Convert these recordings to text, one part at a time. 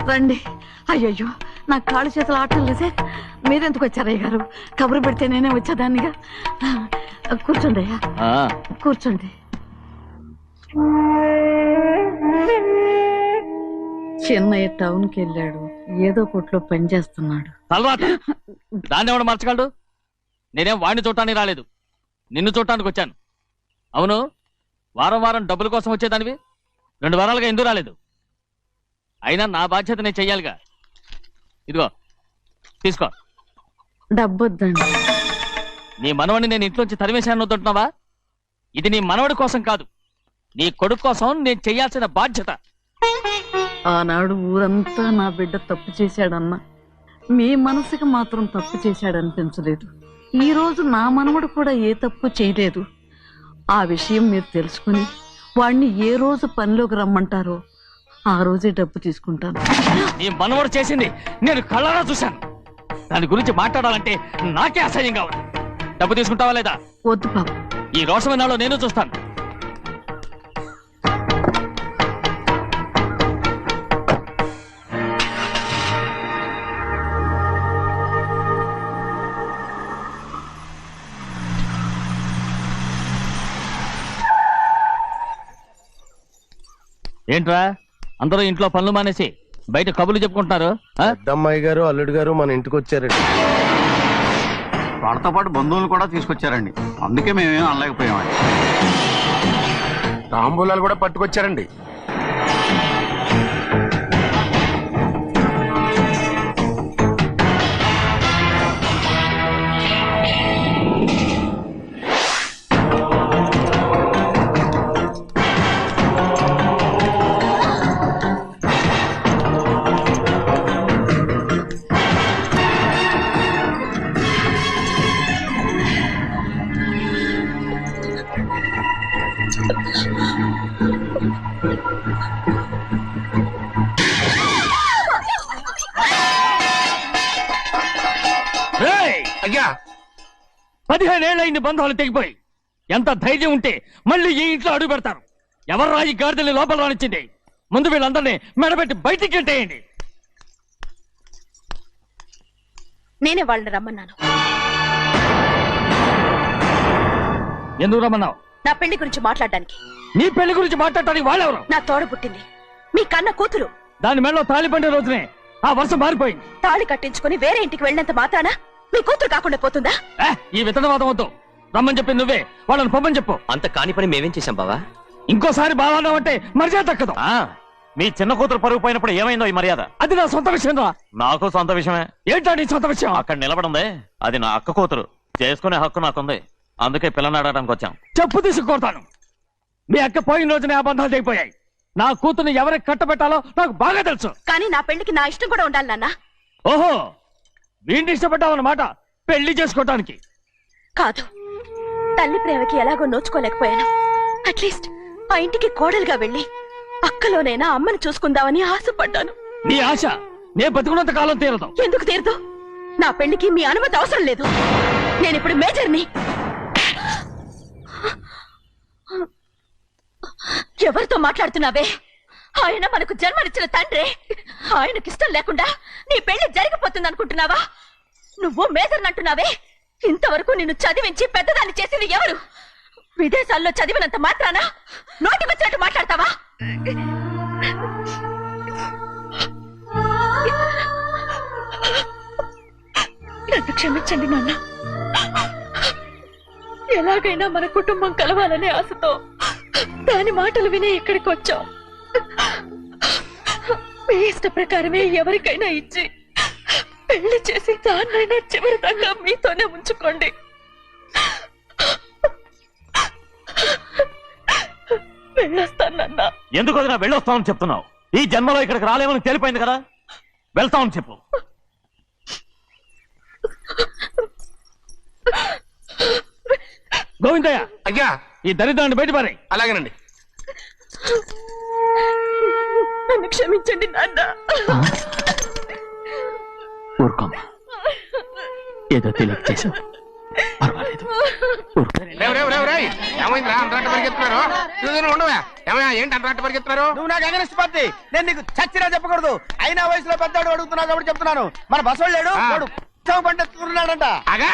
రండి. అయ్యయ్యో నా కాళ్ళు చేతులు ఆటలు లేసే. మీరెందుకు వచ్చారయ్య గారు? కబురు పెడితే నేనే వచ్చేదాన్నిగా. కూర్చోండి అయ్యా, కూర్చోండి. చిన్నయ్య టౌన్కి వెళ్ళాడు, ఏదో కొట్లో పని చేస్తున్నాడు. దాన్ని ఎవడు మార్చగలడు? నేనేం వాడిని చూడటానికి రాలేదు, నిన్ను చూడటానికి వచ్చాను. అవును, వారం వారం డబ్బుల కోసం వచ్చేదానివి 2 వారాలుగా ఎందుకు రాలేదు? అయినా నా బాధ్యత నేను చెయ్యాలిగా. ఇదిగో తీసుకో. డబ్బొద్దండి. నీ మనవడిని నేను ఇంట్లోంచి తరిమేశాను వద్దంటున్నావా? ఇది నీ మనవడి కోసం కాదు, నీ కొడుకు కోసం నేను చెయ్యాల్సిన బాధ్యత. ఆనాడు ఊరంతా నా బిడ్డ తప్పు చేశాడన్నా, మీ మనసుకి మాత్రం తప్పు చేశాడనిపించలేదు. ఈ రోజు నా మనవడు కూడా ఏ తప్పు చేయలేదు. ఆ విషయం మీరు తెలుసుకుని వాడిని ఏ రోజు పనిలోకి రమ్మంటారో ఆ రోజే డబ్బు తీసుకుంటాను. నీ మనవడు చేసింది నేను కళ్ళారా చూశాను. దాని గురించి మాట్లాడాలంటే నాకే అసహ్యంగా ఉంది. డబ్బు తీసుకుంటావా లేదా? వద్దు బాబు. ఈ రోషమైనాలో నేను చూస్తాను. ఏంట్రా అందరూ ఇంట్లో పనులు మానేసి బయట కబుర్లు చెప్పుకుంటున్నారు? పెద్దమ్మాయి గారు అల్లుడు గారు మన ఇంటికి వచ్చారండి. వాళ్ళతో పాటు బంధువులు కూడా తీసుకొచ్చారండి, అందుకే మేమేం అనలేకపోయామండి. తాంబూలాలు కూడా పట్టుకొచ్చారండి. అయ్యా 15 ఏళ్ళైంది బంధాలు తెగిపోయి. ఎంత ధైర్యం ఉంటే మళ్ళీ ఈ ఇంట్లో అడుగు పెడతారు? ఎవరు రాయి గాడిదల్ని లోపల రానిచ్చింది? ముందు వీళ్ళందరినీ మెడబెట్టి బయటికి గెట్టేయండి. నేనే వాళ్ళని రమ్మన్నాను. ఎందుకు రమ్మన్నావు? నా పెళ్లి గురించి మాట్లాడడానికి. నీ పెళ్లి గురించి మాట్లాడటానికి వాళ్ళెవరు? నా తోడ పుట్టింది, మీ కన్న కూతురు. దాని మెడలో తాళి పండే రోజునే ఆ వర్షం మారిపోయింది. తాళి కట్టించుకుని వేరే ఇంటికి వెళ్ళినంత మాత్రాన మీ కూతురు కాకుండా పోతుందా? ఈ విత్తనవాదం వద్దు. రమ్మని చెప్పి నువ్వే వాళ్ళని పొమ్మని చెప్పు. అంత కాని పని మేమేం చేశాం బావా? ఇంకోసారి బాగా అంటే మర్యాద తక్కదు. మీ చిన్న కూతురు పరుగు పోయినప్పుడు ఏమైందో ఈ మర్యాద? అది నా సొంత విషయం రా. నాకు సొంత విషయమే. ఏంటా నీ సొంత విషయం? అక్కడ నిలబడిందే అది నా అక్క కూతురు, చేసుకునే హక్కు నాకుంది. అందుకే పిల్లని అడగడానికి వచ్చాం. చెప్పు తీసుకొడతాను. మీ అక్క పోయిన రోజునే ఆ బంధాలు తెగిపోయాయి. నా కూతుర్ని ఎవరికి కట్టబెట్టాలో నాకు బాగా తెలుసు. కానీ నా పెళ్లికి నా ఇష్టం కూడా ఉండాలి నాన్న. ఓహో, వీడిని ఇష్టపడ్డావన్నమాట పెళ్లి చేసుకోవటానికి? కాదు, తల్లి ప్రేమకి ఎలాగో నోచుకోలేకపోయాను. అట్లీస్ట్ ఆ ఇంటికి కోడలుగా వెళ్ళి అక్కలోనైనా అమ్మని చూసుకుందామని ఆశపడ్డాను. నీ ఆశ నే బతుకున్నంత కాలం తీరదు. ఎందుకు తీరదు? నా పెళ్లికి మీ అనుమతి అవసరం లేదు. నేనిప్పుడు మేజర్ని. ఎవరితో మాట్లాడుతున్నావే? ఆయన మనకు జన్మనిచ్చిన తండ్రి. ఆయనకిష్టం లేకుండా నీ పెళ్లి జరిగిపోతుంది అనుకుంటున్నావా? నువ్వు మేజర్ అంటున్నావే, ఇంతవరకు నిన్ను చదివించి పెద్దదాన్ని చేసింది ఎవరు? విదేశాల్లో చదివినంత మాత్రాన నోటికి వచ్చినట్టు మాట్లాడతావా? నన్ను క్షమించండి నాన్న. ఎలాగైనా మన కుటుంబం కలవాలనే ఆశతో దాని మాటలు విని ఇక్కడికి వచ్చాం. మీ ఇష్ట ప్రకారమే ఎవరికైనా ఇచ్చి పెళ్లి చేసి దాన్నైనా చివరి దాకా మీతోనే ఉంచుకోండి. వెళ్ళొస్తానన్నా. ఎందుకు వదినా వెళ్ళొస్తామని చెప్తున్నావు? ఈ జన్మలో ఇక్కడికి రాలేమని తేలిపోయింది కదా, వెళ్తామని చెప్పు. గోవిందయ్య, అయ్యా ఈ దరిద్రాన్ని బయటపడే. అలాగేనండి. నన్ను క్షమించండి నాన్న. ఊరుకోమ్మా, ఏదో తెలియక చేసావు, పర్వాలేదు. ఏమైందిరా అంతరాట పరిగెత్తున్నారు? ఉండవా ఏమయ్యా, ఏంటి అంతరాట పరిగెత్తున్నారు? నువ్వు నాకు అగనిస్ట్ పార్టీ, నేను నీకు చచ్చినా చెప్పకూడదు. అయినా వయసులో పెద్దవాడు అడుగుతున్నావు కాబట్టి చెప్తున్నాను. మన బసవాడు లేడు, వాడు పండిస్తున్నాడంట. అగా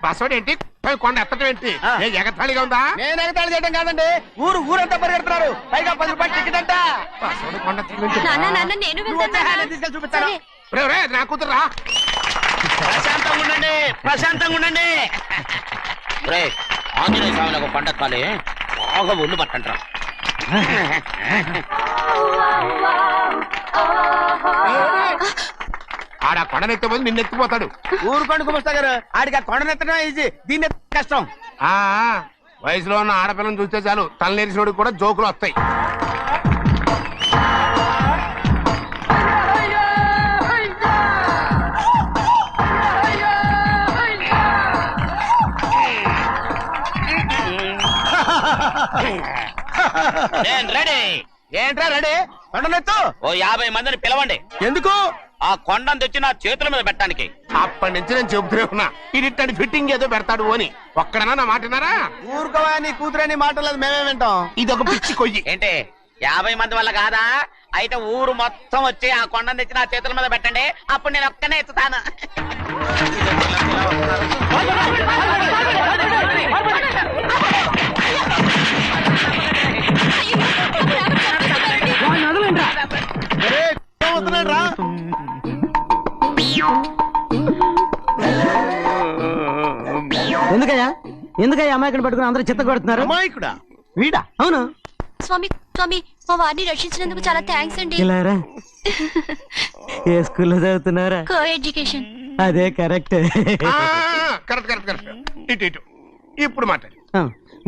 బస్సోడు ఏంటి, కొండ ఎత్తడం ఏంటి? ఎగతాళిగా ఉందా? నేను ఎగతాళి చేయడం కాదండి, ఊరంతా పరిగెడుతున్నారు. పైగా 10 రూపాయలు టికెట్ అంట. బస్సోడు కొండ ఎత్తడం ఏంటి? నువ్వు వచ్చే హ్యాండ్ తీసుకెళ్ళి చూపిస్తాను. నా కూతురా ప్రశాంతంగా ఉండండి, ప్రశాంతంగా ఉండండి. ఆంజనేయ స్వామికి పంట కాలే బాగా ఒళ్ళు పట్టంటారా. ఆడ కొండనెత్తే పోయి నిన్నెత్తిపోతాడు. ఊరుకోండి కుమస్తా గారు, ఆడికి ఆ కొండనెత్తడం ఈజీ, దీన్ని కష్టం. ఆ వయసులో ఉన్న ఆడపిల్లని చూస్తే చాలు తలనేరిసినోడికి కూడా జోకులు వస్తాయి. నేను రెడీ. ఏంట్రా రెడీ? కొండనెత్తు. ఓ 50 మందిని పిలవండి. ఎందుకు? ఆ కొండను తెచ్చి నా చేతుల మీద పెట్టడానికి. అప్పటి నుంచి నేను చెబుతూనే ఉన్నా, ఇడిట్టని ఫిట్టింగ్ ఏదో పెడతాడు అని. ఒక్కడనా నా మాట విన్నారా? ఊరుకోవా, నీ కూతురని మాటలేదు, మేమే వింటాం. ఇది ఒక పిచ్చి కొయ్యి. ఏంటి 50 మంది వల్ల కాదా? అయితే ఊరు మొత్తం వచ్చి ఆ కొండను తెచ్చి నా చేతుల మీద పెట్టండి, అప్పుడు నేను ఒక్కనే ఎత్తుతాను. రా. ఎందుకయ్యా అమాయకుని పట్టుకుని అందరూ చెత్త కొడుతున్నారు? అమాయకుడా? వీడా? అవును. స్వామి స్వామి, మా వారిని రక్షించినందుకు చాలా థ్యాంక్స్ అండి. ఇలారా, ఏ స్కూల్లో చదువుతున్నారా? Coeducation. అదే కరెక్ట్. Correct correct correct. ఇటు ఇటు ఇప్పుడు మాట్లాడు.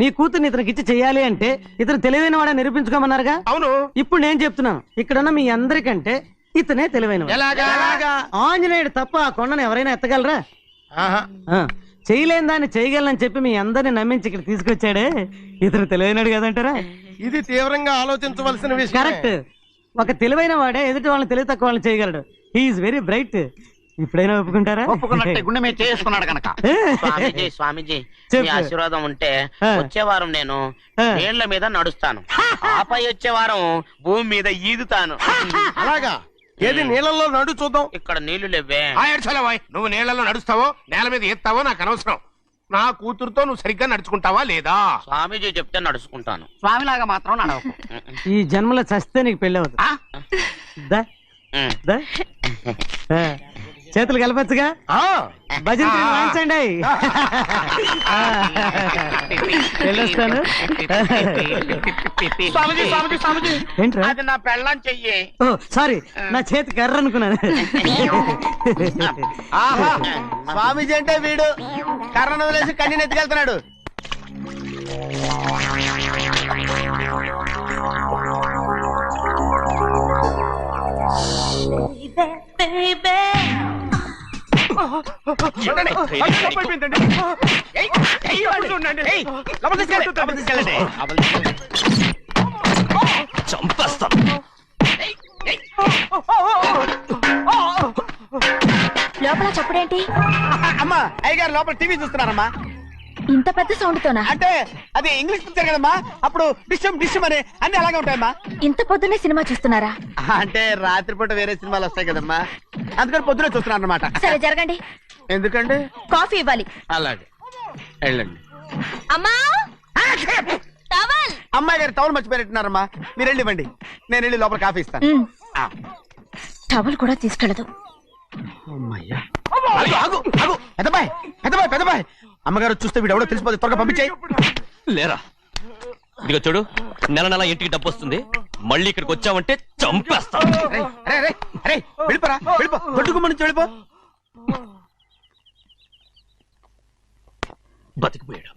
నీ కూతుర్ని ఇతనికి ఇచ్చి చెయ్యాలి అంటే ఇతను తెలివైన వాడని నిరూపించుకోమన్నారుగా. అవును. ఇప్పుడు నేను చెప్తున్నాను, ఇక్కడున్న మీ అందరికంటే ఇతనే తెలివైన వాడు. ఎలాగా? ఆంజనేయుడు తప్ప ఆ కొండను ఎవరైనా ఎత్తగలరా? చేయలేని దాన్ని చేయగలనని చెప్పి మీ అందరిని నమ్మించి ఇక్కడ తీసుకొచ్చాడే, ఇతను తెలివైనడు కదంటారా? ఇది తీవ్రంగా ఆలోచించవలసిన విషయం. కరెక్ట్. ఒక తెలివైన వాడే ఎదుటి వాళ్ళని తెలివి తక్కువ వాళ్ళని చేయగలడు. He is very bright. ఇప్పుడైనా ఒప్పుకుంటారా? ఒప్పుకున్నట్టే, గుండె మీద చేసుకున్నాడు కనుక. స్వామీజీ స్వామీజీ, చెప్పు. మీ ఆశీర్వాదం ఉంటే వచ్చే వారం నేను ఆ. నీళ్ల మీద నడుస్తాను, ఆపై వచ్చే వారం భూమి మీద ఈదుతాను. అలాగా? ఏది నీళ్ళల్లో నడు చూద్దాం. ఇక్కడ నీళ్లు లేవే. నువ్వు నీళ్ళలో నడుస్తావో నేల మీద ఎత్తావో నాకు అనవసరం. నా కూతురుతో నువ్వు సరిగ్గా నడుచుకుంటావా లేదా? స్వామీజీ చెప్తే నడుచుకుంటాను. స్వామిలాగా మాత్రం నడవకు. ఈ జన్మలో చస్తే నీకు పెళ్ళి అవుతుంది. దా, దా. చేతులు కలపచ్చుగా, భజన వాయించండి. వెళ్ళొస్తాను. స్వామీజీ స్వామీజీ స్వామీజీ, ఏంట్రా? అది నా పెళ్ళం చెయ్యి. ఓ సారీ, నా చేతి కర్ర అనుకున్నాను. ఆహా, స్వామీజీ అంటే వీడు కర్రను వదిలేసి కన్నీని ఎత్తుకెళ్తున్నాడు. చంపేస్తాను. లోపల చప్పుడేంటి? అమ్మా, అయ్యగారు లోపల టీవీ చూస్తున్నారమ్మా. ఇంత పెద్ద సౌండ్ తోనా? అంటే అది ఇంగ్లీష్ పిక్చర్ కదమ్మా, అప్పుడు డిషం డిషం అని అన్ని అలాగే ఉంటాయమ్మా. ఇంత పొద్దున్నే సినిమా చూస్తున్నారా? అంటే రాత్రిపూట వేరే సినిమాలు వస్తాయి కదమ్మా, అందుకని పొద్దునే చూస్తున్నాను అనమాట. సరే జరగండి. ఎందుకంటే కాఫీ ఇవ్వాలి. అలాగే వెళ్ళండి. అమ్మా, టవల్. అమ్మాయి గారు టౌన్ మర్చిపోయినట్టున్నారమ్మా, మీరు వెళ్ళి ఇవ్వండి, నేను వెళ్ళి లోపల కాఫీ ఇస్తాను. టవల్ కూడా తీసుకెళ్ళదు. పెద్దబాయ్ పెద్దబాయ్ పెద్దబాయ్, అమ్మగారు చూస్తే వీడు ఎవడో తెలిసిపోతే త్వరగా పంపించాయి. లేరా, ఇదిగో చూడు, నెల నెల ఇంటికి డబ్బు వస్తుంది, మళ్ళీ ఇక్కడికి వచ్చావంటే చంపేస్తాను. వెళ్ళిపోరా, వెళ్ళిపో, దొడ్డుకుమ్మ నుంచి వెళ్ళిపో. బతికిపోయాడు.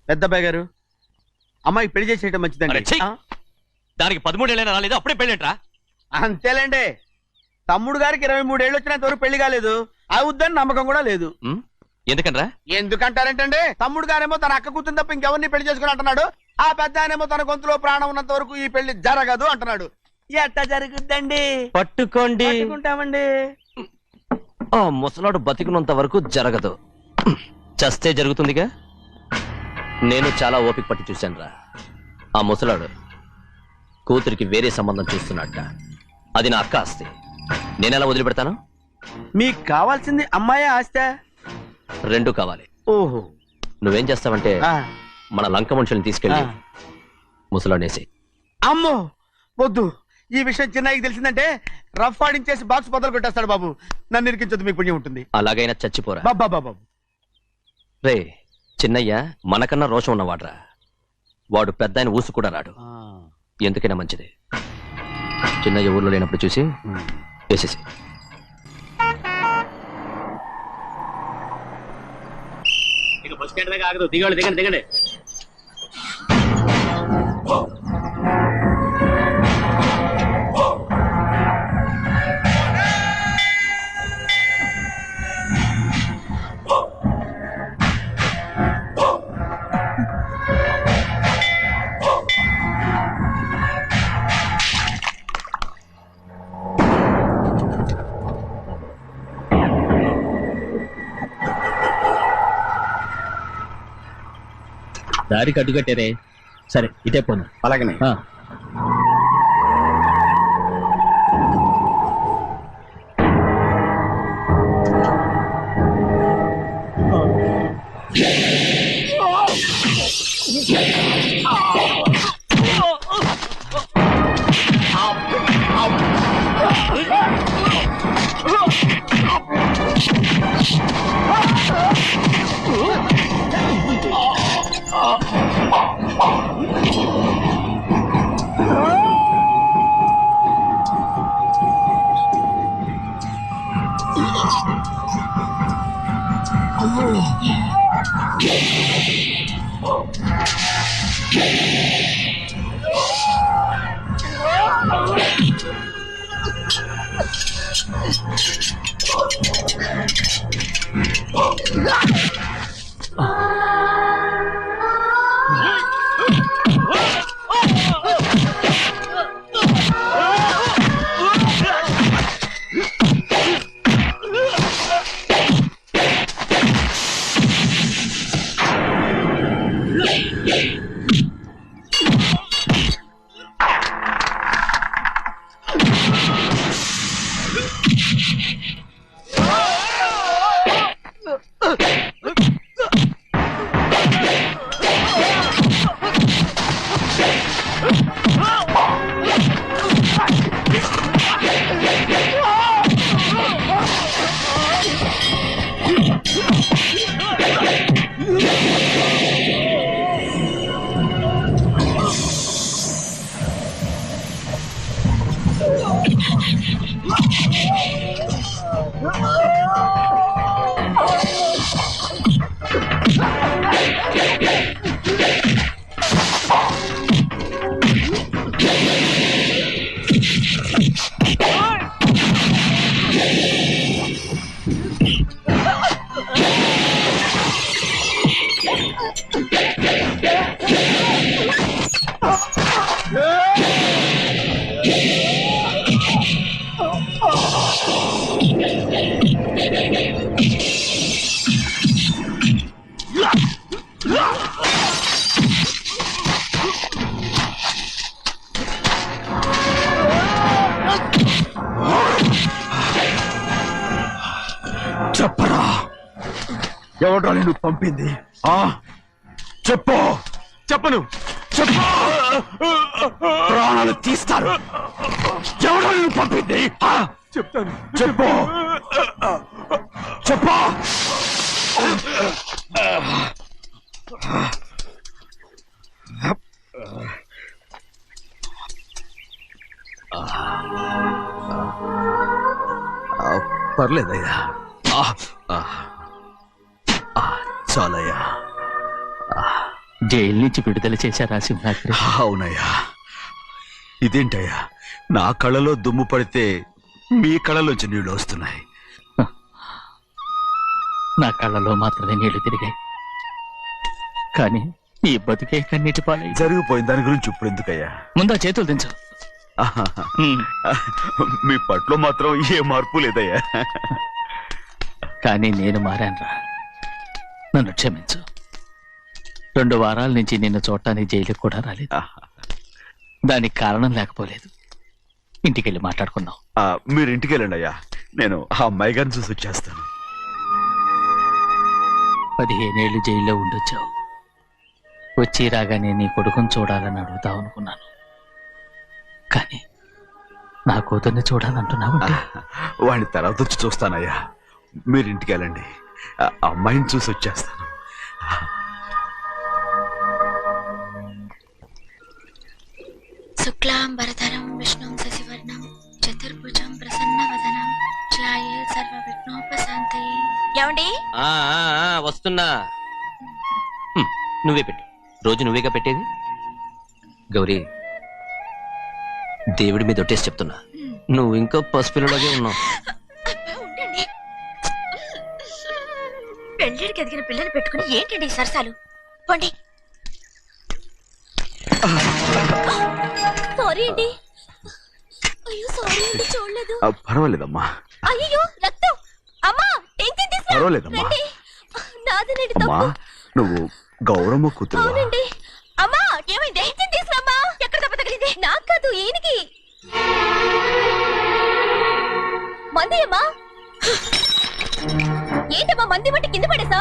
పెద్దబాయ్ గారు, అమ్మాయికి పెళ్లి చేసేయటం మంచిదండి. అరే, ఛీ! దానికి 13 ఏళ్ళైనా రాలేదు, అప్పుడే పెళ్ళేంట్రా? అంతేలేండి, తమ్ముడు గారికి 23 ఏళ్ళు వచ్చినంత వరకు పెళ్లి కాలేదు, అవుద్దని నమ్మకం కూడా లేదు. ఎందుకనరా? ఎందుకంటారేంటండి, తమ్ముడు గారేమో తన అక్క కూతురు తప్ప ఇంకెవరిని పెళ్లి చేసుకుని అంటున్నాడు, ఆ పెద్ద ఆయనేమో తన గొంతులో ప్రాణం ఉన్నంత వరకు ఈ పెళ్లి జరగదు అంటున్నాడు. ఎట్టా జరుగుద్దండి? చస్తే జరుగుతుందిగా. నేను చాలా ఓపిక పట్టి చూశానురా. ఆ ముసలాడు కూతురికి వేరే సంబంధం చూస్తున్నట్ట. అది నా అక్క ఆస్తి. నేనెలా వదిలిపెడతాను? మీకు కావాల్సింది అమ్మాయి ఆస్తా? రెండు కావాలి. ఓహో. నువ్వేం చేస్తావంటే మన లంక మనుషుల్ని తీసుకెళ్ళి ముసలాడేసి. అమ్మో వద్దు, ఈ విషయం చిన్నయ్యకి తెలిసిందంటే రఫ్ ఆడించేసి బాక్స్ బదులు కొట్టేస్తాడు బాబు. నన్ను ఇరికించొద్దు, మీకు పుణ్యం ఉంటుంది. అలాగైనా చచ్చిపోరా. బాబా రే, చిన్నయ్య మనకన్నా రోషం ఉన్నవాడ్రా. వాడు పెద్ద ఆయన ఊసు కూడా రాడు. ఎందుకైనా మంచిది చిన్నయ్య ఊర్లో లేనప్పుడు చూసి వేసేసి. బస్ స్టాండ్ దగ్గర ఆగదు, దిగండి దిగండి దిగండి. దారికి అడ్డుకట్టారే. సరే ఇటే పోను. అలాగనే. చెప్పరా, ఎవడా నిన్ను పంపింది? చెప్పు. చెప్పను. చెప్పు. ప్రాణాలు తీస్తారు. ఎవడా నిన్ను పంపింది? చెప్తాను. చెప్పు. చెప్పు. పర్లేదయ్యా, చాలయ్యా. జైలు నుంచి విడుదల చేశారా సింహాద్రి? అవునయ్యా. ఇదేంటయ్యా, నా కళ్ళలో దుమ్ము పడితే మీ కళ్ళలోంచి నీళ్లు వస్తున్నాయి. నా కళ్ళలో మాత్రమే నీళ్లు తిరిగాయి, కానీ ఈ బతుకే కన్నీటి పాలై జరిగిపోయింది. దాని గురించి ఇప్పుడు ఎందుకయ్యా? ముందా చేతులు దించు. మీ పట్లో మాత్రం ఏ మార్పు లేదయ్యా. కానీ నేను మారానురా. నన్ను క్షమించు. 2 వారాల నుంచి నిన్ను చూడటానికి జైలుకి కూడా రాలేదు. దానికి కారణం లేకపోలేదు. ఇంటికెళ్ళి మాట్లాడుకుందాం. మీరు ఇంటికి వెళ్ళండి అయ్యా, నేను ఆ అమ్మాయి గారిని చూసి వచ్చేస్తాను. 15 ఏళ్ళు జైల్లో ఉండొచ్చావు. వచ్చి రాగానే నీ కొడుకుని చూడాలని అడుగుతావు అనుకున్నాను. కానీ నా కూతుర్ని చూడాలంటున్నావంటే వాడిని తర్వాత వచ్చి చూస్తానయ్యా. మీరు ఇంటికి వెళ్ళండి, ఆ అమ్మాయిని చూసి వచ్చేస్తాను. శుక్లాంబరధరం విష్ణుం శశివర్ణం చతుర్భుజం ప్రసన్నవదనం ధ్యాయే సర్వవిఘ్నోపశాంతయే. ఏమండి? వస్తున్నా. నువ్వే పెట్టు. రోజు నువ్వేగా పెట్టేది. గౌరీ, దేవుడి మీద ఒట్టేసి చెప్తున్నా, నువ్వు ఇంకా పసిపిల్లలాగే ఉన్నావు. ఉండండి. పెళ్ళిడికి ఎదిగిన పిల్లలు పెట్టుకుని ఏంటండి ఈ సరసాలు? పోండి. సారీ అండి. అయ్యో సారీ అండి, చూడలేదు. పర్వాలేదమ్మా. అయ్యో రక్తం. అమ్మా టెన్షన్ తీసుకో. పర్వాలేదమ్మా. నాదనండి అమ్మా, తప్పు. నువ్వు గౌరమ్మ కూతురు. అవునండి. అమ్మా ఏమైంది? టెన్షన్ తీసుకురామ్మా. ఎక్కడ దెబ్బ తగిలింది? నాకు కాదు, ఈయనకి. మంది అమ్మా. ఏంటమ్మా మంది బట్టి కింద పడేసా?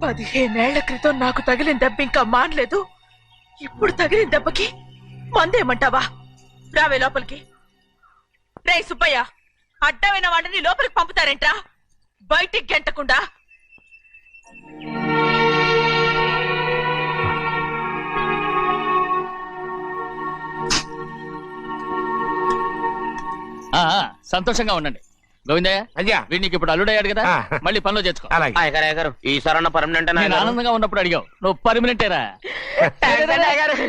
15 ఏళ్ల క్రితం నాకు తగిలిన దెబ్బ ఇంకా మానలేదు. ఇప్పుడు తగిలిన దెబ్బకి మందేమంటావా? రావే లోపలికి. రే సుబ్బయ్య, అడ్డమైన వాడిని లోపలికి పంపుతారేంట్రా? బయటికి గెంటకుండా. సంతోషంగా ఉండండి. గోవిందయ్య, అయ్యా వీడికి ఇప్పుడు అల్లుడయ్యాడు కదా, ఆ. మళ్ళీ పనిలో చేర్చుకో. అలాగే గారు ఈసారన్న పర్మనెంట్ నేను ఆనందంగా ఉన్నప్పుడు అడిగావు, నువ్వు పర్మనెంటేరా.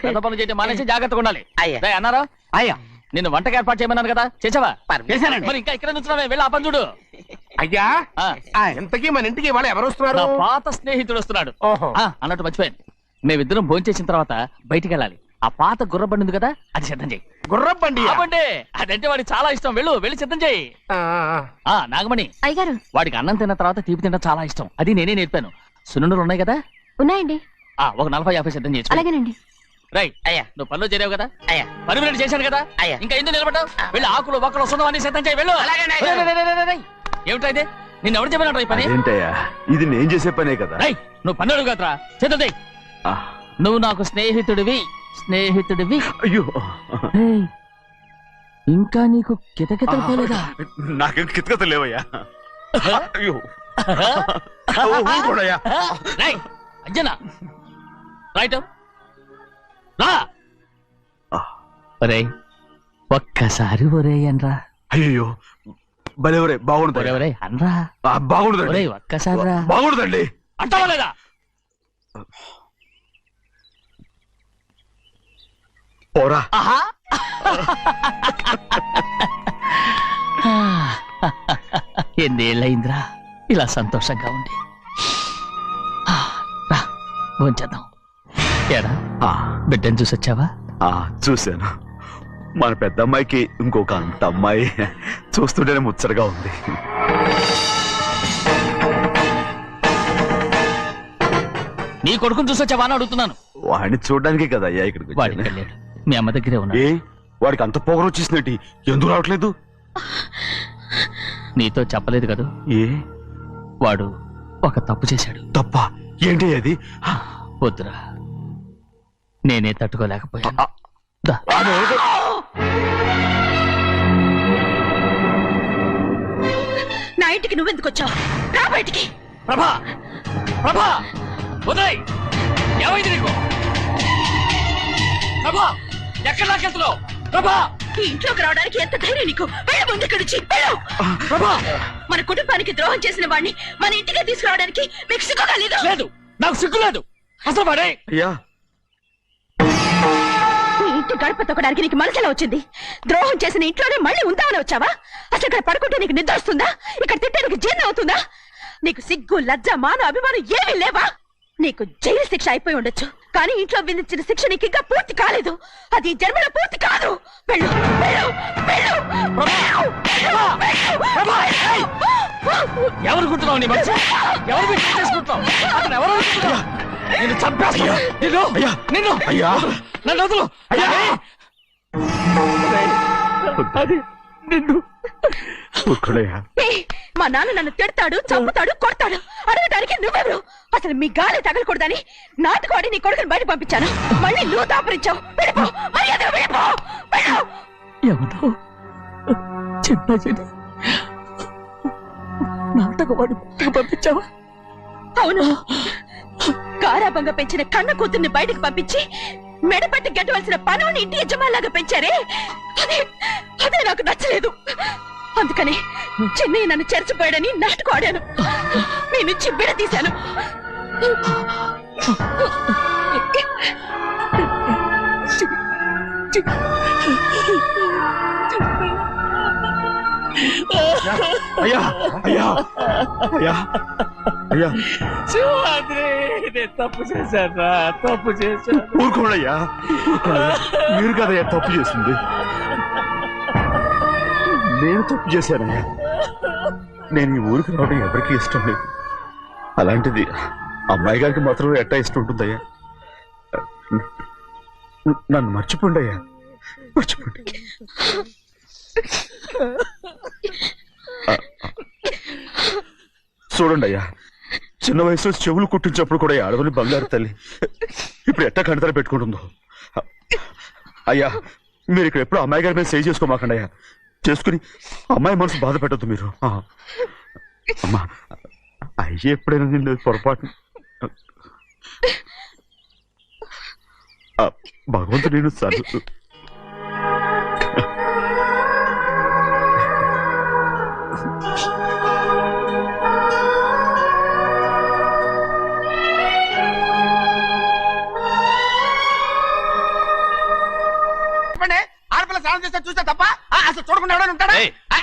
పెద్ద పనులు చేయడం మానేసి జాగ్రత్తగా ఉండాలి. అయ్యా. రేయ్, అన్నారా? అయ్యా నిన్ను వంటకి ఏర్పాటు చేయమన్నాను కదా, చేసావా? చేశానండి. మరి ఇంకా ఇక్కడ నుంచున్నావే, వెళ్ళి ఆ పని చూడు. అయ్యా, ఆ, ఇంతకీ మన ఇంటికి వాళ్ళు ఎవరు వస్తున్నారు? నా పాత స్నేహితుడు వస్తున్నాడు. ఓహో. అన్నట్టు మర్చిపోయాను, మేమిద్దరం భోంచేసిన తర్వాత బయటికి వెళ్ళాలి. ఆ పాత గుర్రబండి ఉంది కదా, అది సిద్ధం చేయి. గుర్రబండి. అవ్వండి, అదంటే వాడికి చాలా ఇష్టం. వెళ్ళి సిద్ధం చేయి. నాగమణి, అయ్యగారు వాడికి అన్నం తిన్న తర్వాత తీపి తినడం చాలా ఇష్టం. అది నేనే నేర్పాను. సున్నుండలు ఉన్నాయి కదా, ఉన్నాయండి. ఒక 40-50 సిద్ధం చేసి. అలాగేనండి. రైట్. అయ్యా. నువ్వు పనిలో చేరావు కదా, అయ్యా. పర్మినెంట్ చేశాను కదా, అయ్యా. ఇంకా ఎందుకు నిలబడ్డావు? వెళ్ళి ఆకులు ఒక్కలు వస్తుందో అన్ని సిద్ధం చేయి. వెళ్ళు. అలాగేనండి. ఏమిటా ఇది? నిన్ను ఎవరు చెప్పినట్టు ఈ పని? అదేంటయ్యా, ఇది నేను చేసే పనే కదా. రై, నువ్వు పని అడుగు కదరా, సిద్ధం చేయి. ఆ, నువ్వు నాకు స్నేహితుడివి. అయ్యో, ఏయ్, ఇంకా నీకు కితకితలు పోలేదా? నాకేం కితకత లేవయ్యా. అయ్యో, ఊరుకోడయ్యా. రేయ్, అంజనా, రైట్ రా. ఒరేయ్, ఒక్కసారి ఒరేయ్ అనరా. అయ్యో, భలే ఒరే, బాగుండదు. ఒరేయ్ అనరా. బాగుండదండి. ఒరేయ్, ఒక్కసారి రా. బాగుండదండి. అంటావా లేదా? పోరా. ఎన్నేళ్ళయిందిరా ఇలా సంతోషంగా ఉండి. రా, భోంచేద్దాం. ఏరా, బిడ్డను చూసొచ్చావా? చూశాను. మన పెద్ద అమ్మాయికి ఇంకొక అంత అమ్మాయి. చూస్తుంటేనే ముచ్చటగా ఉంది. నీ కొడుకుని చూసొచ్చావా అని అడుగుతున్నాను. వాడిని చూడడానికే కదా అయ్యా ఇక్కడికి వాడికి వచ్చాను. వెళ్ళాడు, మీ అమ్మ దగ్గరే ఉన్నాడు. ఏ, వాడికి అంత పొగరు వచ్చేసినట్టు ఎందుకు రావట్లేదు? నీతో చెప్పలేదు కదా, ఏ, వాడు ఒక తప్పు చేశాడు. తప్ప ఏంటి అది? వద్దురా, నేనే తట్టుకోలేకపోయాను. దా. నా ఇంటికి నువ్వెందుకు వచ్చావు? రా బయటికి. ప్రభా, ప్రభా, ఉదయ్, ఏమైంది నీకు? ప్రభా, ఎక్కడ లాకెళ్తున్నావు? ప్రభా, ఈ ఇంట్లోకి రావడానికి ఎంత ధైర్యం నీకు? వెళ్ళు ముందు ఇక్కడి నుంచి, వెళ్ళు. ప్రభా, మన కుటుంబానికి ద్రోహం చేసిన వాడిని మన ఇంటికి తీసుకురావడానికి మీకు సిగ్గుగా లేదు? లేదు, నాకు సిగ్గు లేదు అసలు. వాడే అయ్యా, ఈ ఇంటి గడప తొక్కడానికి నీకు మనసులో వచ్చింది. ద్రోహం చేసిన ఇంట్లోనే మళ్ళీ ఉందామని వచ్చావా? అసలు ఇక్కడ పడుకుంటే నీకు నిద్ర వస్తుందా? ఇక్కడ తింటే నీకు జీర్ణం అవుతుందా? నీకు సిగ్గు, లజ్జ, మాన, అభిమానం ఏమీ లేవా? నీకు జైలు శిక్ష అయిపోయి ఉండొచ్చు, కానీ ఇంట్లో విధించిన శిక్ష నీకు ఇంకా పూర్తి కాలేదు. అది జన్మలో పూర్తి కాదు. వెళ్ళు, వెళ్ళు, వెళ్ళు, వెళ్ళు, వెళ్ళు, వెళ్ళు. ఎవరుకుంటున్నావు నీ మంచి ఎవరు పెళ్లి చేసుకుంటున్నావు అతను ఎవరు అనుకుంటున్నావు? నిన్ను చంపేస్తా నిన్ను నిన్ను నన్ను వదులు అది నిన్ను ఊరుకోడయ్యా. మా నాన్న నన్ను తిడతాడు చంపుతాడు కొడతాడు అడగటానికి నువ్వెవరు? అసలు మీ గాలి తగలకూడదని నాటుకోడి నీ కొడుకుని బయట పంపించాను. మళ్ళీ నువ్వు దాపరించావు. వెళ్ళిపో, మర్యాదగా వెళ్ళిపో, వెళ్ళు. ఎవరో చిన్నజని నాటకవాడు పంపించావా? అవును, గారాబంగా పెంచిన కన్న కూతుర్ని బయటకు పంపించి మెడపట్టి గెట్టవలసిన పనుని ఇంటి యజమానిలాగా పెంచారే, అదే నాకు నచ్చలేదు. అందుకని చెన్నయ్య నన్ను చెరచిపోయాడని నాటకం ఆడాను. మీ నుంచి బిడ తీశాను. అయ్యా అయ్యా అయ్యా అయ్యా నేను తప్పు చేశాను తప్పు చేశాను. ఊరుకోడయ్యా, మీరు కదయ్యా తప్పు చేసింది. నేను తప్పు చేశానయ్యా. నేను ఈ ఊరికి రావడం ఎవరికి ఇష్టం లేదు. అలాంటిది అమ్మాయి గారికి మాత్రం ఎట్టా ఇష్టం ఉంటుందయ్యా. నన్ను మర్చిపోండి అయ్యా, మర్చిపోండి. చూడండి అయ్యా, చిన్న వయసులో చెవులు కుట్టించినప్పుడు కూడా ఆడవని బంగారు తల్లి ఇప్పుడు ఎట్టా కంటతర పెట్టుకుంటుందో. అయ్యా, మీరు ఇక్కడ ఎప్పుడు అమ్మాయి గారి మీద సేవ్ చేసుకోమాకండి అయ్యా. చేసుకుని అమ్మాయి మనసు బాధ పెట్టద్దు మీరు. అమ్మా, అయ్యే ఎప్పుడైనా నిన్ను పొరపాటు భగవంతుడు నేను సర్దు. ఆడపిల్ల స్నానం చేస్తే చూస్తే తప్ప అసలు చూడకుండా ఎవడైనా ఉంటాడా?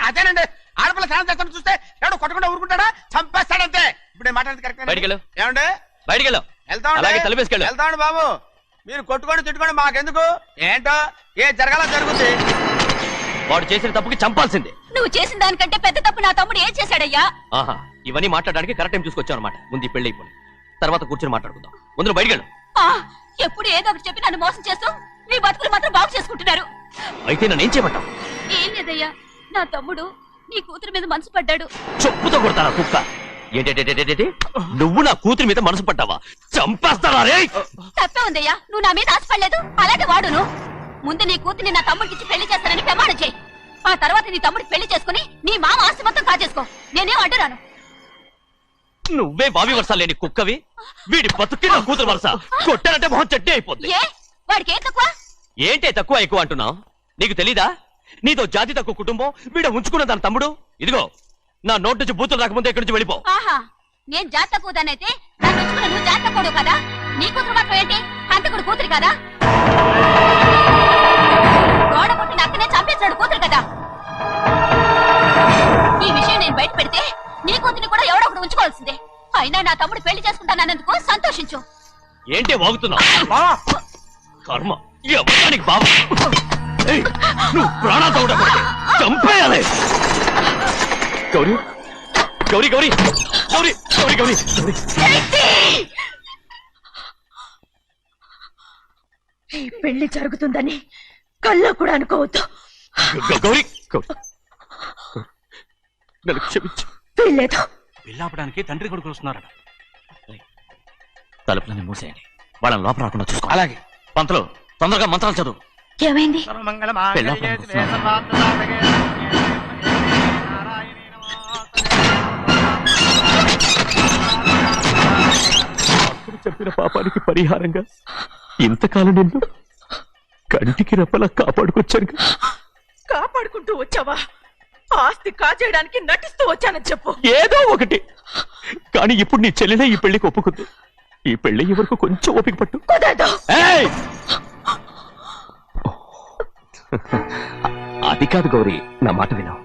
అదేనండి, ఆడపిల్ల స్నానం చేస్తాను చూస్తే ఎవడో కొట్టకుండా ఊరుకుంటాడా? చంపేస్తాడంతే. ఇప్పుడు మాట్లాడేది కరెక్ట్. ఏమండి బయటికి వెళ్తామండి బాబు. మీరు కొట్టుకొని తిట్టుకోండి, మాకెందుకు? ఏంటో ఏ జరగాల జరుగుతుంది. వాడు చేసిన తప్పుకి చంపాల్సిందే. నువ్వు చేసిన దానికంటే పెద్ద తప్పు నా తమ్ముడు ఏం చేశాడయ్యా? ఆహా, ఇవన్నీ మాట్లాడడానికి కరెక్ట్ టైం చూసుకొచ్చావు అనమాట. ముందు పెళ్లి అయిపోయి తర్వాత కూర్చొని మాట్లాడుకుందాం. ముందు బయటికి వెళ్ళు. ఎప్పుడు ఏదో ఒకటి చెప్పి నన్ను మోసం చేస్తూ మీ బతుకులు మాత్రం బాగు చేసుకుంటున్నారు. అయితే నన్ను ఏం చేయమంటావు? ఏం లేదయ్యా, నా తమ్ముడు నీ కూతురు మీద మనసు పడ్డాడు. చెప్పుతో కొడతారా కుక్క? ఏంటంటే నువ్వు నా కూతురి మీద మనసు పడ్డావా? చంపేస్తారా రే? తప్పే ఉందయ్యా, నువ్వు నా మీద ఆశపడలేదు. అలాంటి వాడును. ముందు నీ కూతుర్ని నా తమ్ముడికి పెళ్లి చేస్తానని ప్రమాణం చేయి. ఆ తర్వాత నీ తమ్ముడికి పెళ్లి చేసుకుని నీ మామ ఆస్తి మొత్తం కాజేసుకో. నేనేం అడ్డురాను. నువ్వే బావి వరస లేని కుక్కవి. వీడి బతుక్కి నా కూతురు వరస. కొట్టానంటే మొహం చెడ్డే అయిపోద్ది. వాడికి ఏం తక్కువ? ఏంటే తక్కువ ఎక్కువ అంటున్నావు? నీకు తెలీదా? నీతో జాతి తక్కువ కుటుంబం వీడ ఉంచుకున్న దాని తమ్ముడు. ఇదిగో, నా నోటి నుంచి బూతులు రాకముందే ఇక్కడి నుంచి వెళ్ళిపో. ఆహా, నేను జాతి తక్కువదానైతే నన్ను ఉంచుకున్న నువ్వు జాతి తక్కువ కదా? నీ కూతురు మాత్రం ఏంటి? హంతకుడు కూతురు కదా? గోడ పుట్టిన అక్కనే చంపేశాడు కూతురు కదా? ఈ విషయం నేను బయట పెడితే నీ కూతురిని కూడా ఎవడో ఒకడు ఉంచుకోవాల్సిందే. అయినా నా తమ్ముడు పెళ్లి చేసుకుంటానన్నందుకు సంతోషించు. ఏంటి వాగుతున్నావు? కర్మ, ఎవరికి బాబు నువ్వు ప్రాణాలతో ఉండకూడదు. చంపేయాలి. గౌరీ గౌరీ గౌరీ గౌరీ గౌరీ గౌరీ ఈ పెళ్లి జరుగుతుందని కల్లో కూడా అనుకోవద్దు. గౌరీ నన్ను క్షమించు. వీల్లేదు. పెళ్ళాపడానికి తండ్రి కొడుకులు వస్తున్నారట. తలుపులని మూసేయండి. వాళ్ళని లోపల రాకుండా చూసుకో. అలాగే. పంతులు, తొందరగా మంత్రాలు చదువు. ఏమైంది? అప్పుడు చెప్పిన పాపానికి పరిహారంగా ఇంతకాలం నిన్ను కంటికి రెప్పలా కాపాడుకొచ్చాను. కాపాడుకుంటూ వచ్చావా? ఆస్తి కాజేయడానికి నటిస్తూ వచ్చానని చెప్పు. ఏదో ఒకటి. కానీ ఇప్పుడు నీ చెల్లెలే ఈ పెళ్లికి ఒప్పుకుంది. ఈ పెళ్లి వరకు కొంచెం ఓపిక పట్టు. అది కాదు గౌరీ, నా మాట విను.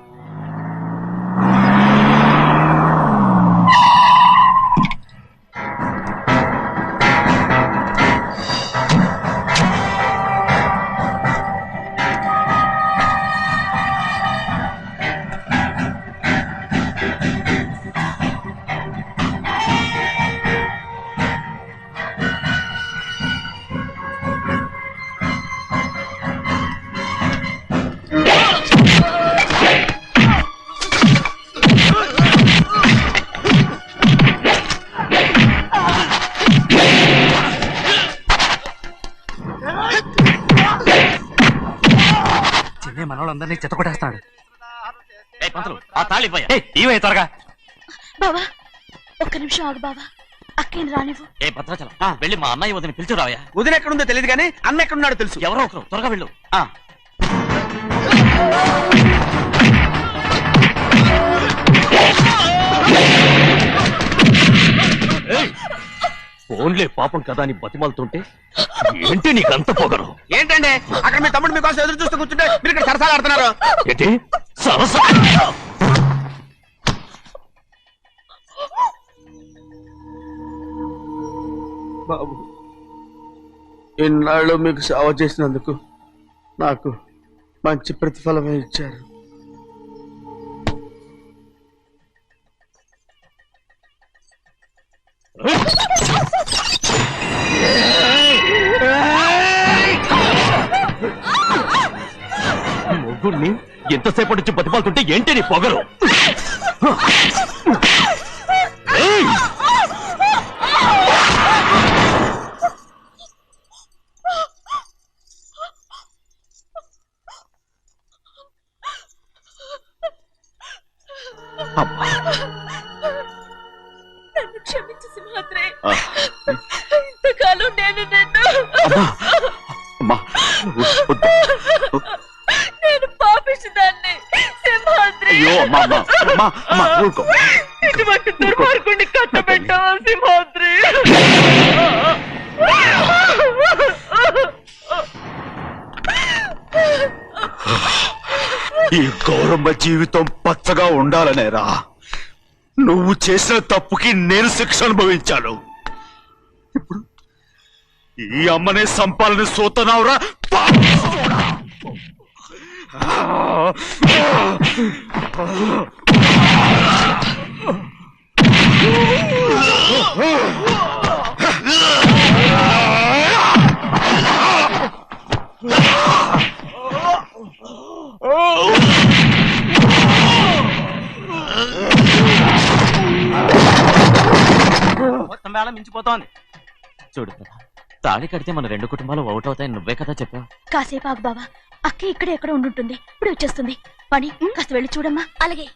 వాళ్ళందరినీ చెత్తకొట్టేస్తాడు. పంతులు ఆ తాళిపోయా ఇవే త్వరగా. బావా ఒక్క నిమిషం ఆగు బావా, అక్కేని రానివ్వు. ఏ భద్రాచలం వెళ్ళి మా అన్నయ్య వదిన పిలిచి రావయ్యా. వదిన ఎక్కడుందో తెలియదు కానీ అన్న ఎక్కడున్నాడో తెలుసు. ఎవరో ఒకరు త్వరగా వెళ్ళు. ఫోన్లే పాపం కదా అని బతిమాలుతుంటే ఏంటి నీకంత పొగరు? ఏంటండి అక్కడ మీ తమ్ముడు మీకోసం ఎదురు చూస్తూ కూర్చుంటే మీరు ఇక్కడ సరసాలు ఆడుతున్నారు. ఏంటి సరసా? బాబు, ఇన్నాళ్ళు మీకు సేవ చేసినందుకు నాకు మంచి ప్రతిఫలమే ఇచ్చారు. మొగ్గుడిని ఎంతసేపటి నుంచి బతిమాలుతుంటే ఏంటి నీ పొగరు? నన్ను క్షమించు సింహాద్రి. ఇంతకాలం నేను నిన్ను నేను పాపించదాన్ని సింహాద్రి. ఇటువంటి దుర్మార్గుడిని కట్టబెట్టావా సింహాద్రి? ఈ గౌరమ్మ జీవితం పచ్చగా ఉండాలనేరా నువ్వు చేసిన తప్పుకి నేను శిక్ష అనుభవించాను. ఇప్పుడు ఈ అమ్మనే సంపాలని సోతనావురా. మొత్తం వేళ మించిపోతోంది. చూడు తాళి కడితే మన రెండు కుటుంబాలు అవుట్ అవుతాయని నువ్వే కదా చెప్పావు. కాసేపు ఆగు బావా, అక్క ఇక్కడే ఎక్కడ ఉండుంటుంది, ఇప్పుడు వచ్చేస్తుంది. పని కాస్త వెళ్ళి చూడమ్మా. అలాగే.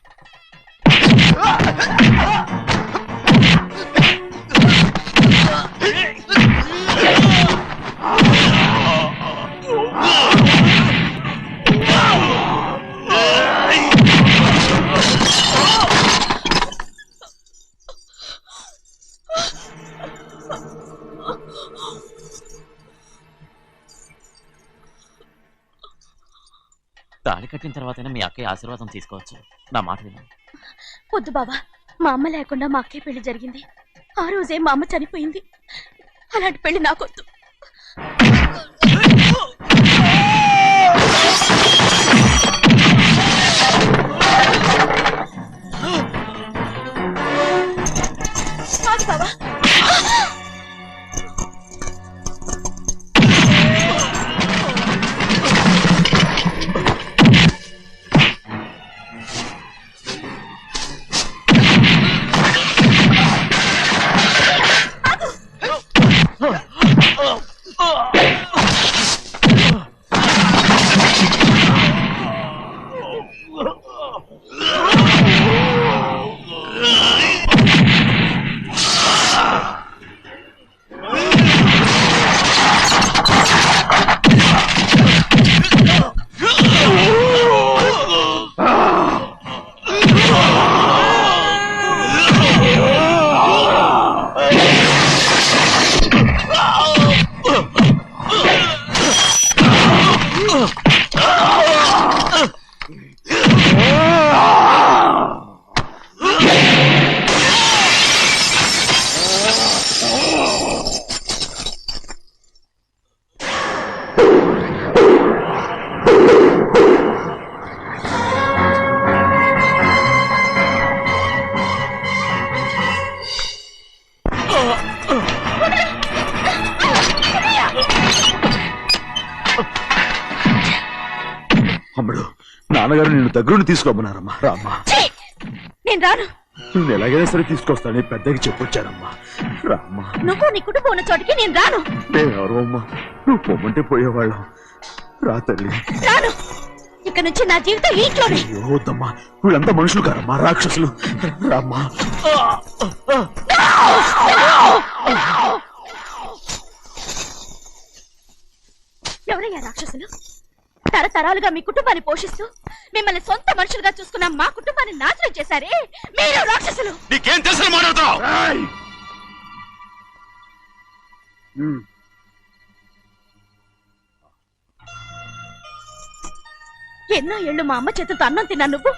తాళి కట్టిన తర్వాతైనా మీ అక్కయ్య ఆశీర్వాదం తీసుకోవచ్చు. నా మాట విను. వద్దు బావా, మా అమ్మ లేకుండా మా అక్కయ్య పెళ్లి జరిగింది. ఆ రోజే మా అమ్మ చనిపోయింది. అలాంటి పెళ్లి నాకొద్దు. బావా అమ్ముడు, నాన్నగారు నిన్ను దగ్గరుండి తీసుకోమన్నారమ్మా. రామ్మా. నేను రాను. నువ్వు ఎలాగైనా సరే తీసుకొస్తానని పెద్దకి చెప్పొచ్చానమ్మా. రామ్మా. నువ్వు నీ కుటుంబం ఉన్న చోటికి నేను రాను. మేమెవరు అమ్మా, నువ్వు పొమ్మంటే పోయేవాళ్ళం. రా తల్లి. రాను. ఇక నుంచి నా జీవితం ఇంట్లోనే. వద్దమ్మా, వీళ్ళంతా మనుషులు కారమ్మా, రాక్షసులు. రామ్మా. ఎవరయ్యా రాక్షసులు? తరతరాలుగా మీ కుటుంబాన్ని పోషిస్తూ మిమ్మల్ని సొంత మనుషులుగా చూసుకున్న మా కుటుంబాన్ని నాశనం చేశారే మీరు రాక్షసులు. నీకేం తెలుసు మాట్లాడుతావు? ఎన్నో ఏళ్ళు మా అమ్మ చేతులతో అన్నం తిన్నా నువ్వు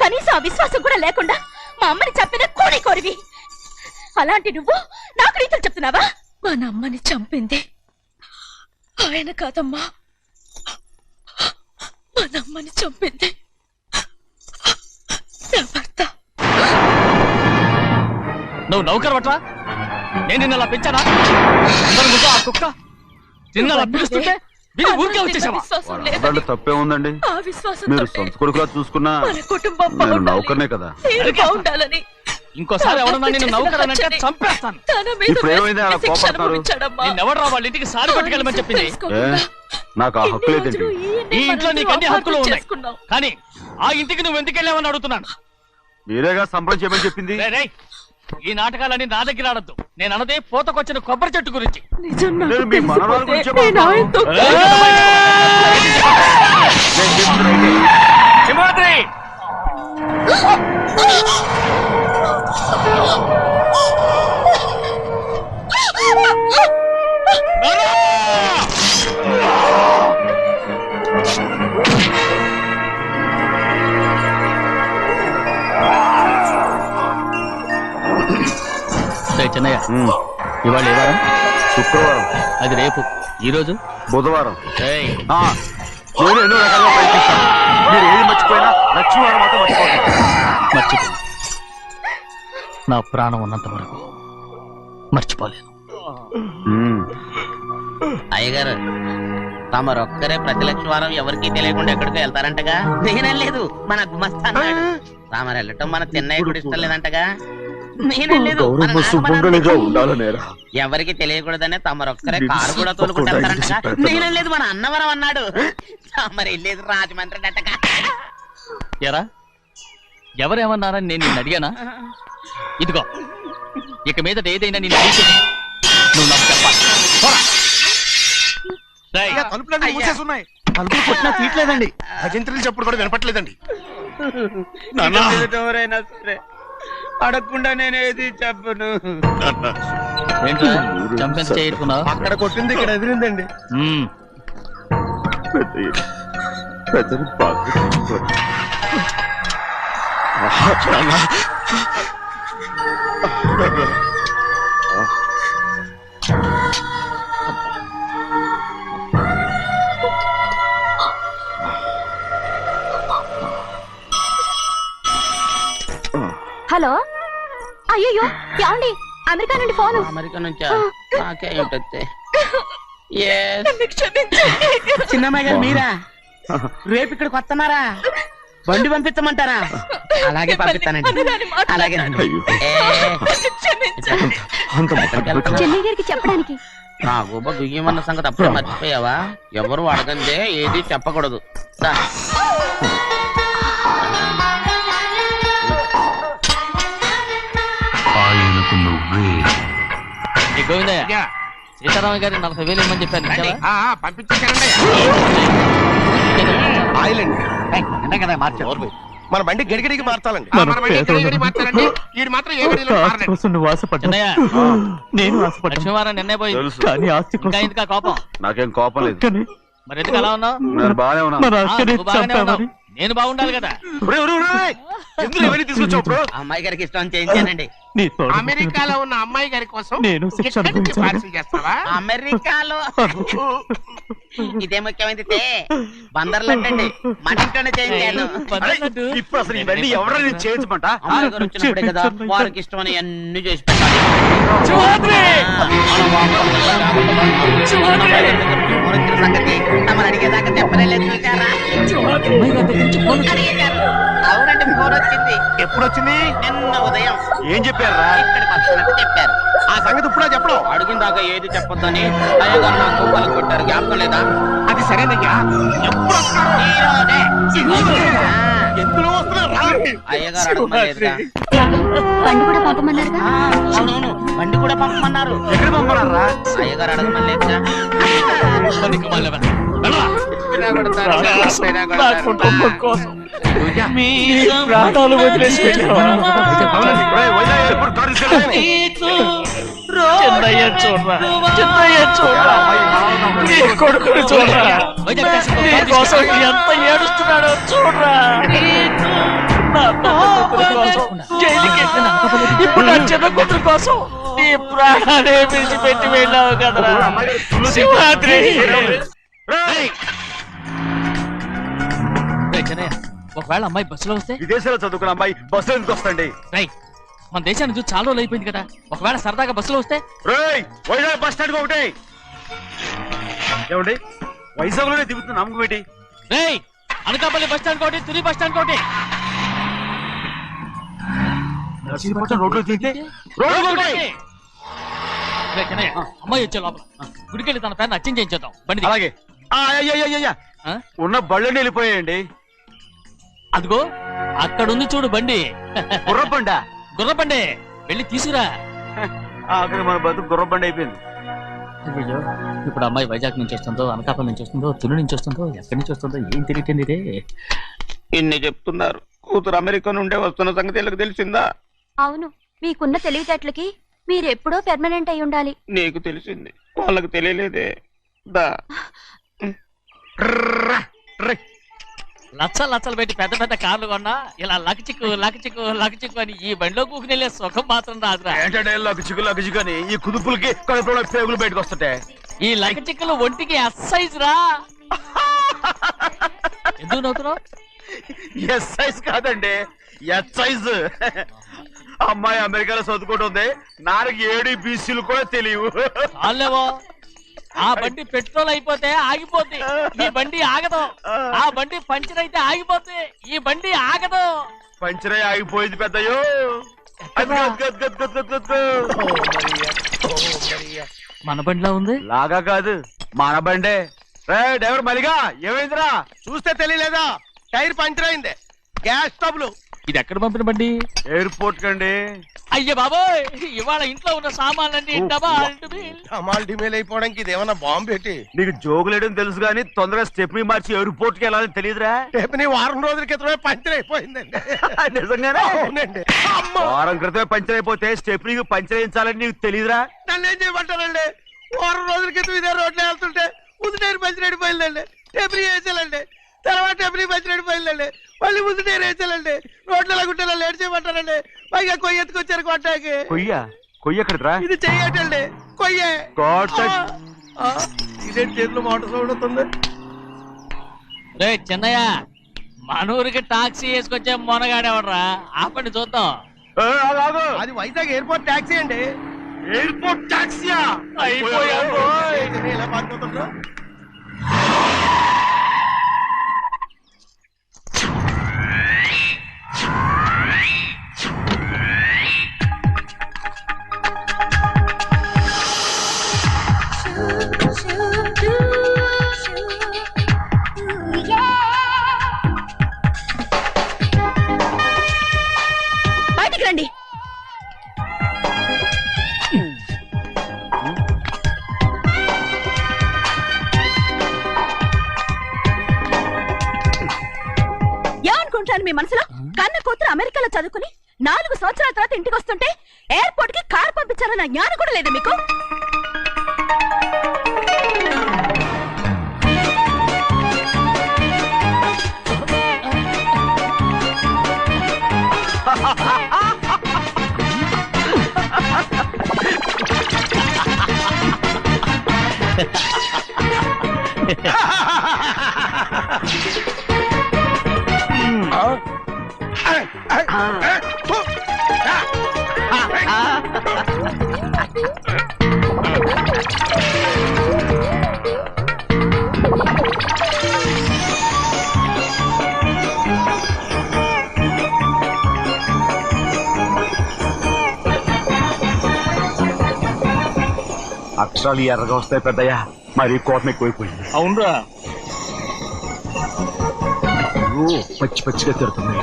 కనీసం ఆ విశ్వాసం కూడా లేకుండా మా అమ్మని చంపిన కోడి కోరివి. అలాంటి నువ్వు నాకు రీతులు చెప్తున్నావా? మన అమ్మని చంపింది ఆయన కాదమ్మా, మన అమ్మని చంపింది నా భర్త. నువ్వు నౌకర్ పట్రా? నేను నిన్న అలా పెంచానా? అందరి ముందు ఆ కుక్క నిన్న అలా పిలుస్తుంటే వీడి ఊరికే వచ్చేసావా? విశ్వాసం వాళ్ళు లేదని తప్పే ఉందండి. ఆ విశ్వాసం మీరు సొంత కొడుకులా చూసుకున్నా మన కుటుంబం నేను బాగుండాలి, నౌకర్నే కదా. నేను బాగుండాలని ఇంకోసారి ఎవరన్నా నిన్ను నౌకర్ అని అంటే చంపేస్తాను. తన మీద ఇప్పుడు ఏమైంది అలా శిక్ష కోపడతారు? అనుభవించాడమ్మా. నిన్నెవడరా వాళ్ళ ఇంటికి సారి పట్టుకెళ్ళమని చెప్పింది? నాకు ఆ హక్కు లేదండి. ఈ ఇంట్లో నీకు అన్ని హక్కులు ఉన్నాయి, కానీ ఆ ఇంటికి నువ్వు ఎందుకు వెళ్ళావని అడుగుతున్నాను. మీరేగా సంబరం చేయమని చెప్పింది. రేయ్, రేయ్, ఈ నాటకాలన్నీ నా దగ్గర ఆడద్దు. నేను అన్నదే పోతకొచ్చిన కొబ్బరి చెట్టు గురించి. నేను మీ మనవరాలు గురించే మాట్లాడుతున్నాను. సింహాద్రి! చిన్నయ్య, ఇవాళ ఏ వారం? శుక్రవారం. అది రేపు. ఈ రోజు బుధవారం. ఏయ్, నేను ఎన్నో రకాలుగా ప్రయత్నిస్తాను. మీరు ఏది మర్చిపోయినా లక్ష్మీవారం మాత్రం మర్చిపోతాను. మర్చిపో. నా ప్రాణం ఉన్నంత వరకు మర్చిపోలేను. అయ్యగారు తమరొక్కరే ప్రతి లక్షవారం ఎవరికి తెలియకుండా ఎక్కడికో వెళ్తారంటగా? నేనలేదు, మన గుమస్తా అన్నాడు. తామరు వెళ్ళటం మన తిన్నయ్య కూడా ఇష్టం లేదంటగా? నేనలేదు, మన సుమంగళిగా ఉండాలనేరా. ఎవరికి తెలియకూడదనే తమరొక్కరే కారు కూడా తోలుకుంటారంటగా? నేనలేదు, మన అన్నవరం అన్నాడు. తమరు వెళ్ళేది రాజమండ్రి అంటగా. ఎరా, ఎవరేమన్నారని నేను నిన్ను అడిగానా? ఇదిగో, ఇక మీద ఏదైనా నేను అడిగితే నువ్వు నాకు చెప్పాలి. పోరా. రేయ్, తలుపులన్నీ మూసేసున్నాయి. తలుపులు కొట్టినా తీయట్లేదండి. భజంత్రులు చెప్పుడు కూడా వినపట్లేదండి. ఎవరైనా సరే అడగకుండా నేనేది చెప్పను. ఏంట్రా చంపెంత చేయించుకున్నావు? అక్కడ కొట్టింది ఇక్కడ ఎదిరిందండి. పెద్దలు బాగా చూసుకోండి. హలో, అయ్యో ఏమండి, అమెరికా నుండి ఫోను. అమెరికా నుంచా? నాకే ఉంటుంది. చిన్నమ్మాయి గారు మీరా? రేపు ఇక్కడికి వస్తున్నారా? బండి పంపించమంటారా? అలాగే పంపిస్తానండి. అలాగే చెన్నై గారికి చెప్పడానికి. నా గుబ్బ దుయ్యమన్న సంగతి అప్పుడే మర్చిపోయావా? ఎవరు అడగందే ఏది చెప్పకూడదు. గోవిందయ్య, సీతారామ గారి 40,000 ఇమ్మని చెప్పాను. పంపించేశానండి. ఆయిల్ అండి కదా మార్చారు. మన బండి గడిగడికి మార్చాలండి. మార్చారండి. వీడు మాత్రం ఏ గడిలో మారలేదు. చిన్నయ్య, నేను లక్ష్మీవారం నిన్నే పోయి తెలుసు. ఇంకా ఎందుకా కోపం? నాకేం కోపం లేదు. మరి ఎందుకు అలా ఉన్నావు? నేను బాగానే ఉన్నాను. నువ్వు బాగానే ఉన్నావు. నేను బాగుండాలి కదా. ఎందుకు ఇవన్నీ తీసుకొచ్చావు ఇప్పుడు? అమ్మాయి గారికి ఇష్టం చేయించానండి. అమెరికాలో ఉన్న అమ్మాయి గారి కోసం నేను శిక్ష ఇక్కడి నుంచి పార్సిల్ చేస్తావా? అమెరికాలో ఇదే ముఖ్యమైనది. బందర్లంటండి మన ఇంట్లోనే చేయించాను. ఇప్పుడు అసలు ఇవన్నీ ఎవరైనా చేయమంట? అమ్మాయి గారు వచ్చినప్పుడే కదా వారికి ఇష్టమని అన్ని చేసి పెట్టాలి. సంగతి తమను అడిగేదాకా చెప్పలేదు. చూసారా? అవునండి, ఫోన్ వచ్చింది. ఎప్పుడు వచ్చింది? నిన్న ఉదయం. ఏం చెప్పారా? ఇక్కడికి వస్తున్నట్టు చెప్పారు. ఆ సంగతి ఇప్పుడే చెప్పడం. అడిగిన దాకా ఏది చెప్పొద్దని అయ్యగారు నాకు పలుకు కొట్టారు. జ్ఞాపకం లేదా? అది సరేనయ్యా ఎప్పుడు వస్తున్నారు? ఎందులో వస్తున్నారు రా. అయ్యగారు అడగమలేదుగా. బండి కూడా పంపమన్నారుగా. అవునవును, బండి కూడా పంపమన్నారు. ఎక్కడ పంపనారా? అయ్యగారు అడగమలేదుగా. చెప్పినా కొడతారు, చెప్పినా నా కొడతారు. కుటుంబం కోసం మీ ప్రాణాలు వదిలేసి వెళ్ళావా? అవునండి. ఒరేయ్, వైజాగ్ ఎయిర్పోర్ట్ కారు తీసుకెళ్ళండి. చిన్నయ్య చూడరా, చిన్నయ్య చూడరా, నీ కొడుకుని చూడరా, నీ కోసం ఎంత ఏడుస్తున్నాడో చూడరా. నా పెద్ద కూతురు కోసం జైలుకి ఇప్పుడు నా చిన్న కూతురు కోసం నీ ప్రాణాలే విడిచిపెట్టి వెళ్ళావు కదరా శివరాత్రి. ఒకవేళ అమ్మాయి బస్సులో వస్తే విదేశాల్లో చదువుకున్న అమ్మాయి బస్సు ఎందుకు వస్తండి? మన దేశాన్ని చూసి చాలా రోజులు అయిపోయింది కదా, ఒకవేళ సరదాగా బస్సులో వస్తే. రేయ్, వైజాగ్ బస్ స్టాండ్ ఒకటి ఏమండి, వైజాగ్ లోనే దిగుతున్న నమ్మకం ఏంటి? రేయ్, అనకాపల్లి బస్ స్టాండ్ కోటి, తుని బస్ స్టాండ్ కోటి. నర్సీపట్నం రోడ్లో దిగితే రోడ్డు ఒకటి. అమ్మాయి వచ్చే లోపల గుడికెళ్ళి తన పేరుని అచ్చం చేయించేద్దాం. బండి అలాగే. అయ్యయ్యయ్యయ్య, ఉన్న బళ్ళని వెళ్ళిపోయాయండి. అదిగో అక్కడుంది చూడు బండి. గుర్రబండ. గుర్రబండి, వెళ్ళి తీసుకురా. అక్కడ మన బతుకు గుర్రబండ అయిపోయింది. అయ్యో, ఇప్పుడు అమ్మాయి వైజాగ్ నుంచి వస్తుందో, అనకాపల్లి నుంచి వస్తుందో, తుని నుంచి వస్తుందో, ఎక్కడి నుంచి వస్తుందో ఏం తెలియటండి ఇదే. ఇన్ని చెప్తున్నారు, కూతురు అమెరికా నుండే వస్తున్న సంగతి వీళ్ళకి తెలిసిందా? అవును, మీకున్న తెలివితేటలకి మీరెప్పుడో పెర్మనెంట్ అయి ఉండాలి. నీకు తెలిసింది, వాళ్ళకి తెలియలేదే. దా లచ్చలు పెట్టి పెద్ద పెద్ద కార్లు కొన్నా ఇలా లకచిక్కు లకచిక్కు లకచిక్కు అని ఈ బండిలో కూకుని వెళ్ళే సుఖం మాత్రం రాదురా. ఏంటంటే లగచిక్కు అని ఈ కుదుపులకి కడుపులో పేగులు బయటకు వస్తుంటాయి. ఈ లకచిక్కులు ఒంటికి ఎక్సైజ్ రా. ఎందుకు నవ్వుతున్నావు? ఎస్ సైజ్ కాదండి, ఎస్ సైజ్. అమ్మాయి అమెరికాలో చదువుకుంటుంది, నాకు 7 బీసీలు కూడా తెలియవు. చాలేవో, ఆ బండి పెట్రోల్ అయిపోతే ఆగిపోద్ది, ఈ బండి ఆగదు. ఆ బండి పంచర్ అయితే ఆగిపోద్ది, ఈ బండి ఆగదు. పంచరే ఆగిపోయింది పెద్దయ్యో. మన బండిలో ఉంది. లాగా కాదు, మన బండే. డ్రైవర్ మలిగా ఏమైందిరా? చూస్తే తెలియలేదా? టైర్ పంచర్ అయింది. Gas trouble. ఇది ఎక్కడ పంపిన బండి? ఎయిర్పోర్ట్ కండి. అయ్య బాబోయ్, ఇవాళ ఇంట్లో ఉన్న సామాన్లన్నీ డబాల్ డిమేల్ అయిపోవడానికి ఇది ఏమన్నా బాంబు పెట్టి? నీకు జోగులేయడం తెలుసు కానీ తొందరగా స్టెప్ని మార్చి ఎయిర్పోర్ట్ కి వెళ్ళాలని తెలియదురా? రేపు వారం రోజుల క్రితమే పంచర్ అయిపోయిందండి. నిజంగానే? అవునండి. వారం క్రితమే పంచర్ అయిపోతే స్టెప్నీకి పంచర్ వేయించాలని నీకు తెలియదురా? నన్ను ఏం చేయమంటారండి? వారం రోజుల క్రితం ఇదే రోడ్లో వెళ్తుంటే ముందు టైర్ పంచర్ అయిపోయిందండి. టెబ్రీ వేసాలండి, తర్వాత టెబ్రీ పంచర్ అయిపోయిందండి, మళ్ళీ ముందు టైర్ వేసాలండి. రోడ్లలో గుట్టలో లేట్ చేయమంటారండి. పైగా కొయ్య ఎత్తుకొచ్చారు కొట్టాకి. కొయ్య ఎక్కడిరా? ఇది చెయ్యటండి, కొయ్యే. ఇదే చేతులు మోటార్ సౌండ్ అవుతుంది. రే చిన్నయ్య, మన ఊరికి టాక్సీ వేసుకొచ్చే మొనగాడేవడరా? ఆపండి చూద్దాం. అది వైజాగ్ ఎయిర్పోర్ట్ టాక్సీ అండి. ఎయిర్పోర్ట్ టాక్సీయా? ఇలా పారిపోతుండ్రా? బయటికి రండి. ఏమనుకుంటాను మీ మనసులో? కన్న కూతురు అమెరికాలో చదువుకుని 4 సంవత్సరాల తర్వాత ఇంటికి వస్తుంటే ఎయిర్పోర్ట్ కి కార్ పంపించాలన్న జ్ఞానం కూడా లేదా మీకు? అక్షరాలు ఎర్రగా వస్తాయి పెద్దయ్యా, మరి కోపం ఎక్కువైపోయింది. అవునరా, అయ్యో పచ్చి పచ్చిగా తిడుతున్నాయి.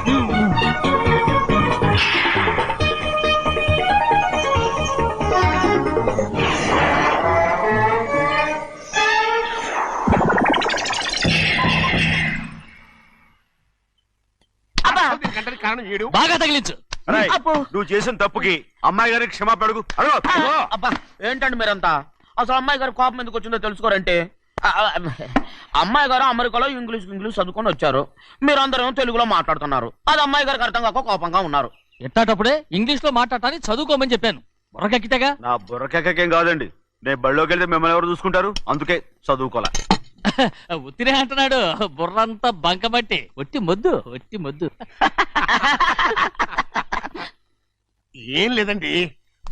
దీని గంటకి కారణం ఏడు. బాగా తగిలించు. అరేయ్, నువ్వు చేసిన తప్పుకి అమ్మాయి గారికి క్షమాపణ అడుగు. అబ్బా ఏంటండి మీరంతా? అసలు అమ్మాయి గారు కోపం ఎందుకు వచ్చిందో తెలుసుకోరంటే, అమ్మాయి గారు అమెరికాలో ఇంగ్లీష్ చదువుకొని వచ్చారు, మీరందరూ తెలుగులో మాట్లాడుతున్నారు. అది అమ్మాయి గారికి అర్థం కాక కోపంగా ఉన్నారు. ఎట్టాటప్పుడే ఇంగ్లీష్ లో మాట్లాడటానికి చదువుకోమని చెప్పాను. బుర్రకెక్కితేగా. నా బుర్రకేకేం కాదండి, నేను బళ్ళోకి వెళ్తే మిమ్మల్ని ఎవరు చూసుకుంటారు, అందుకే చదువుకోలే. ఉత్తినే అంటున్నాడు. బుర్రంతా బంకబట్టి ఒట్టి మొద్దు. ఏం లేదండి,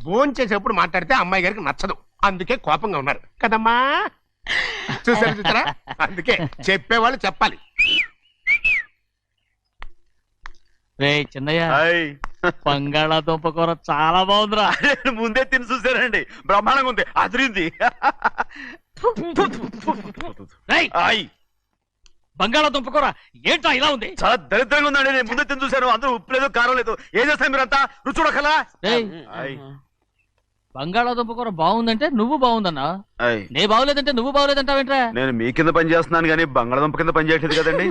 భోజనం చేసేప్పుడు మాట్లాడితే అమ్మాయి గారికి నచ్చదు, అందుకే కోపంగా ఉన్నారు కదమ్మా. చూసారా, అందుకే చెప్పేవాళ్ళు చెప్పాలి. రే చిన్నయ్య, హాయ్. బంగాళాదుంప కూర చాలా బాగుందిరా. ముందే తిని చూసానండి, బ్రహ్మాండంగా ఉంది, అదిరింది. రేయ్, హాయ్. బంగాళాదుంప కూర ఏంట్రా ఇలా ఉంది? చాలా దరిద్రంగా ఉందండి, నేను ముందే తిని చూశాను, అందరూ ఉప్పు లేదు కారం లేదు. ఏం చేస్తారు మీరంతా? రుచి చూడకలా. రేయ్, బంగాళాదుంప కూర బాగుందంటే నువ్వు బాగుందన్నా, నే బాగులేదంటే నువ్వు బాగులేదంటావేంట్రా? నేను మీ కింద పని చేస్తున్నాను కానీ బంగాళదుంప కింద పని చేయట్లేదు కదండి.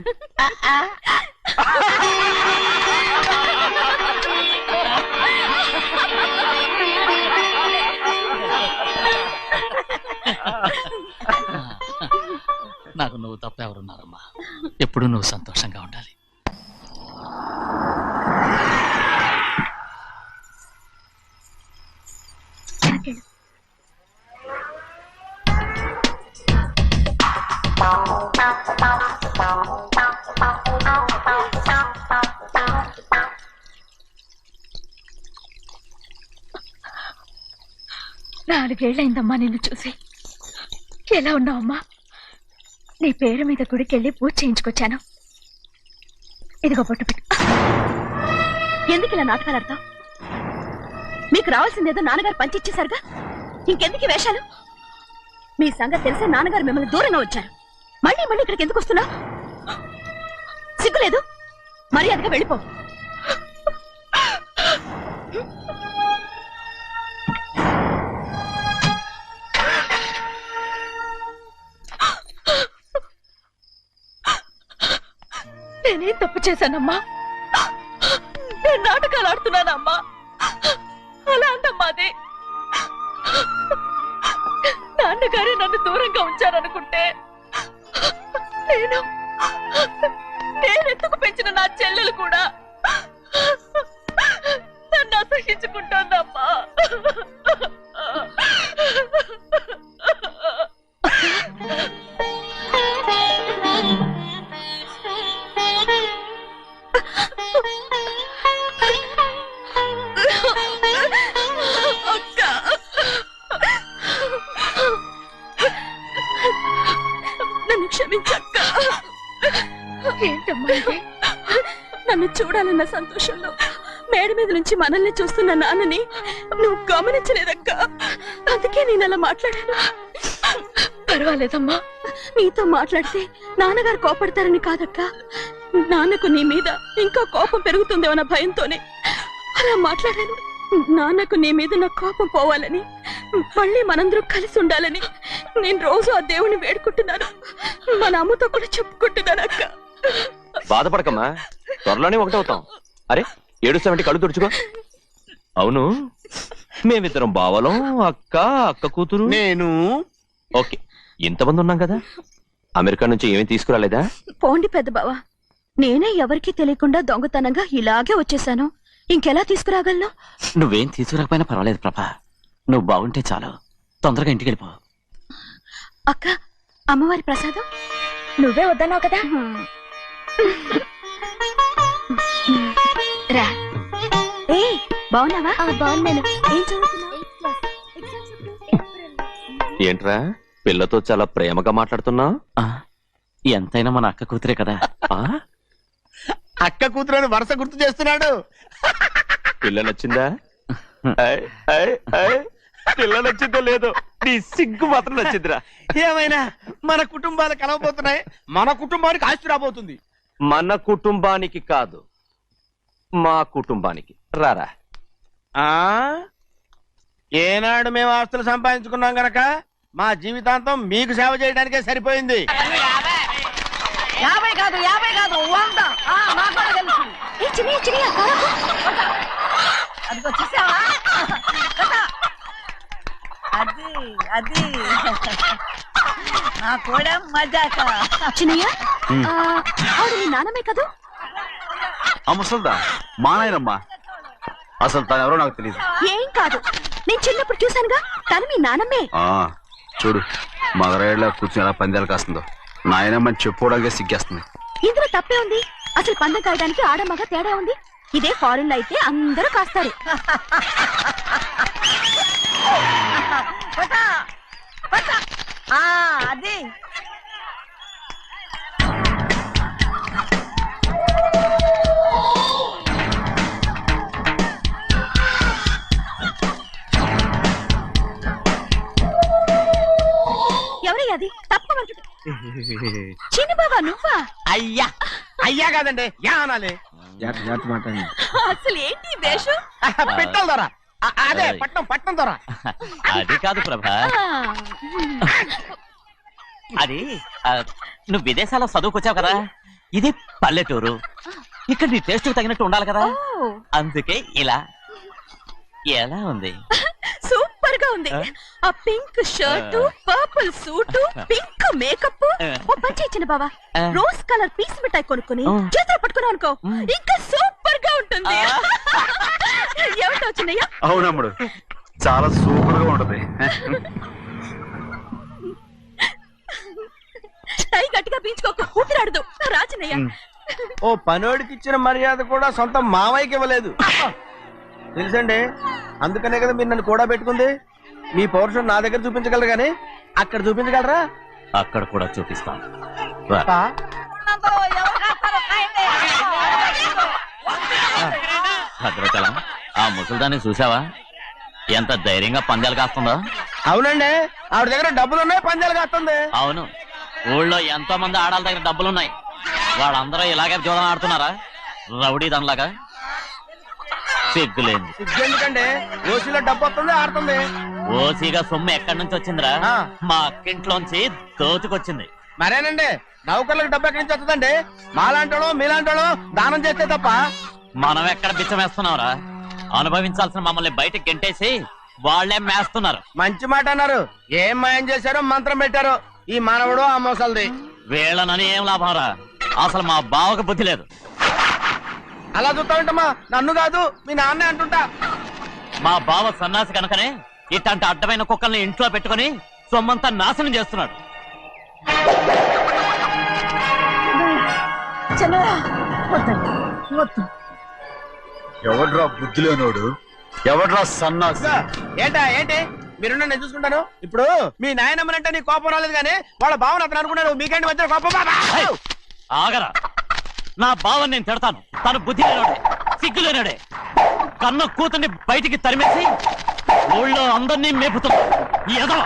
నాకు నువ్వు తప్ప ఎవరున్నారమ్మా? ఎప్పుడు నువ్వు సంతోషంగా ఉండాలి. నాలుగేళ్లైందమ్మా నిన్ను చూసి. ఎలా ఉన్నావమ్మా? నీ పేరు మీద గుడికెళ్ళి పూజ చేయించుకొచ్చాను. ఇదిగో బొట్టు పెట్టు. ఎందుకు ఇలా నాటకాలు ఆడతావు? మీకు రావాల్సిందేదో నాన్నగారు పంచిచ్చేశారుగా, ఇంకెందుకు ఈ వేషాలు? మీ సంగతి తెలిసే నాన్నగారు మిమ్మల్ని దూరంగా వచ్చారు. మళ్ళీ ఇక్కడికి ఎందుకు వస్తున్నా? సిగ్గులేదు? మర్యాదగా వెళ్ళిపో. నేనేం తప్పు చేశానమ్మా? నేను నాటకాలు ఆడుతున్నానమ్మా. అలా అందమ్మా అది. నాన్నగారే నన్ను దూరంగా ఉంచారనుకుంటే నేనెందుకు పెంచిన నా చెల్లెలు కూడా నన్ను అసహించుకుంటోందమ్మా. నన్ను క్షమించక్క. ఏంటమ్మా ఇది? నన్ను చూడాలన్న సంతోషంలో మేడ మీద నుంచి మనల్ని చూస్తున్న నాన్నని నువ్వు గమనించలేదక్క. అందుకే నేను అలా మాట్లాడాను. పర్వాలేదమ్మా, నీతో మాట్లాడితే నాన్నగారు కోపడతారని కాదక్క. నాన్నకు నీ మీద ఇంకా కోపం పెరుగుతుందేమన్న భయంతోనే అలా మాట్లాడాను. నాన్నకు నీ మీద నా కోపం పోవాలని, మళ్ళీ మనందరూ కలిసి ఉండాలని నేను రోజు ఆ దేవుని వేడుకుంటున్నాను. మన అమ్మతో కూడా చెప్పుకుంటున్నాను అక్క. బాధపడకమ్మా, త్వరలోనే ఒకటవుతాం. అరే ఏడుస్తామంటే కళ్ళు తుడుచుకో. అవును, మేమిద్దరం బావలం, అక్క కూతురు, నేను. ఓకే, ఇంతమంది ఉన్నాం కదా. అమెరికా నుంచి ఏమీ తీసుకురాలేదా? పోండి పెద్ద బావ, నేనే ఎవరికీ తెలియకుండా దొంగతనంగా ఇలాగే వచ్చేసాను. ఇంకెలా తీసుకురాగలను? నువ్వేం తీసుకురాకపోయినా పర్వాలేదు ప్రభా, నువ్వు బాగుంటే చాలు. తొందరగా ఇంటికి వెళ్ళిపో. అక్క, అమ్మవారి ప్రసాదం నువ్వే వద్దన్నావు కదా. రా. ఏ బాగున్నావా? బాగున్నాను. ఏం చదువుతున్నావు? ఏంట్రా పిల్లతో చాలా ప్రేమగా మాట్లాడుతున్నావు? ఎంతైనా మన అక్క కూతురే కదా. అక్క కూతురు వరుస గుర్తు చేస్తున్నాడు. పిల్ల నచ్చిందా? పిల్ల నచ్చిందో లేదో, నీ సిగ్గు మాత్రం నచ్చిందిరా. ఏమైనా మన కుటుంబాలు కలవబోతున్నాయి, మన కుటుంబానికి ఆస్తి రాబోతుంది. మన కుటుంబానికి కాదు, మా కుటుంబానికి. రారా. ఏనాడు మేము ఆస్తులు సంపాదించుకున్నాం గనక మా జీవితాంతం మీకు సేవ చేయడానికే సరిపోయింది. 50 కాదు 100. నాకు కూడా తెలుసు. అదిగో చూసావా? అది నా కూడా మజాక. చిన్నయ్య ఆవిడ నీ నాన్నమే కదూ? ఆ ముసల్దా మా నాయనమ్మా. అసలు తను ఎవరో నాకు తెలియదు. ఏం కాదు, నేను చిన్నప్పుడు చూశానుగా, తను మీ నాన్నమ్మే. చూడు మగరాయిలా కూర్చుని ఎలా పందాలు కాస్తుందో. నాయనమ్మని చెప్పుకోవడానికి సిగ్గేస్తుంది. ఇందులో తప్పే ఉంది? అసలు పందెం కాయడానికి ఆడమగ తేడా ఉంది. ఇదే ఫారెన్ లో అయితే అందరూ కాస్తారు. అది ఎవరయ్యా అది? తప్పమంటు చిన్న బాబా నువ్వా? అయ్యా కాదండి, యా అనాలి. అసలు ఏంటి వేషం? పెట్టాలి దొర. అదే పట్నం దొర. అది కాదు ప్రభా, అది నువ్వు విదేశాల్లో చదువుకొచ్చావు కదా, ఇది పల్లెటూరు. ఇక్కడ నీ టేస్ట్ తగినట్టు ఉండాలి కదా, అందుకే ఇలా. ఎలా ఉంది? సూపర్ గా ఉంది. ఆ pink shirt, purple suit, pink makeup. ఓ పని చిన్న బావా, రోజ్ కలర్ పీస్ మిఠాయి కొనుక్కుని చేతులు పట్టుకున్నావు అనుకో, ఇంకా సూపర్ గా ఉంటుంది. ఏమిటో చిన్నయ్య? అవునమ్ముడు, చాలా సూపర్ గా ఉంటది. టై గట్టిగా పీంచుకోకు, ఊపిరాడదు. రాజనయ్య, ఓ పనోడికి ఇచ్చిన మర్యాద కూడా సొంత మావయ్యకి ఇవ్వలేదు తెలుసండి. అందుకనే కదా మీరు నన్ను కూడా పెట్టుకుంది. మీ పౌరుషం నా దగ్గర చూపించగలరు గానీ అక్కడ చూపించగలరా? అక్కడ కూడా చూపిస్తాను. భద్రచలం, ఆ ముసల్దాన్ని చూసావా? ఎంత ధైర్యంగా పందాలు కాస్తుందో. అవునండి, ఆవిడ దగ్గర డబ్బులు ఉన్నాయి, పందాలు కాస్తుంది. అవును, ఊళ్ళో ఎంతో మంది ఆడాళ్ళ దగ్గర డబ్బులున్నాయి. వాళ్ళందరూ ఇలాగే జోదం ఆడుతున్నారా రౌడీ దానిలాగా? సిగ్గులేదు. ఎందుకండి ఓసీలో డబ్బు వస్తుంది, ఆడుతుంది. ఓసీగా సొమ్ము ఎక్కడి నుంచి వచ్చిందిరా? మా అక్కింట్లోంచి దోచుకొచ్చింది. మరేనండి, నౌకర్లకు డబ్బు ఎక్కడి నుంచి వస్తుందండి? మాలాంటోళ్ళు మీలాంటోళ్ళు దానం చేస్తే తప్ప. మనం ఎక్కడ బిచ్చం వేస్తున్నావురా? అనుభవించాల్సిన మమ్మల్ని బయటకు గెంటేసి వాళ్లే మేస్తున్నారు. మంచి మాట అన్నారు. ఏం మాయం చేశారో మంత్రం పెట్టారో ఈ మానవుడు ఆ మోసల్ది. వీళ్ళనని ఏం లాభంరా? అసలు మా బావకు బుద్ధి లేదు. అలా చూస్తా ఉంటామా? నన్ను కాదు మీ నాన్నే అంటుంటా. మా బావ సన్నాసి కనుకనే ఇట్లాంటి అడ్డమైన కుక్కల్ని ఇంట్లో పెట్టుకుని సొమ్మంతా నాశనం చేస్తున్నాడు. ఎవడ్రా బుద్ధి లేనోడు? ఎవడ్రా సన్నాసి? ఏంటి మీరు నేను చూసుకుంటాను. ఇప్పుడు మీ నాయనమ్మనంటే నీ కోపం రాలేదు కానీ వాళ్ళ భావన అతను అనుకున్నాడు. మీకేంటి మధ్య కోపం? ఆగరా, నా బావని నేను తిడతాను. తను బుద్ధి లేనాడే, సిగ్గు లేనాడే. కన్న కూతుర్ని బయటికి తరిమేసి ఊళ్ళో అందరినీ మేపుతున్నా. ఏదో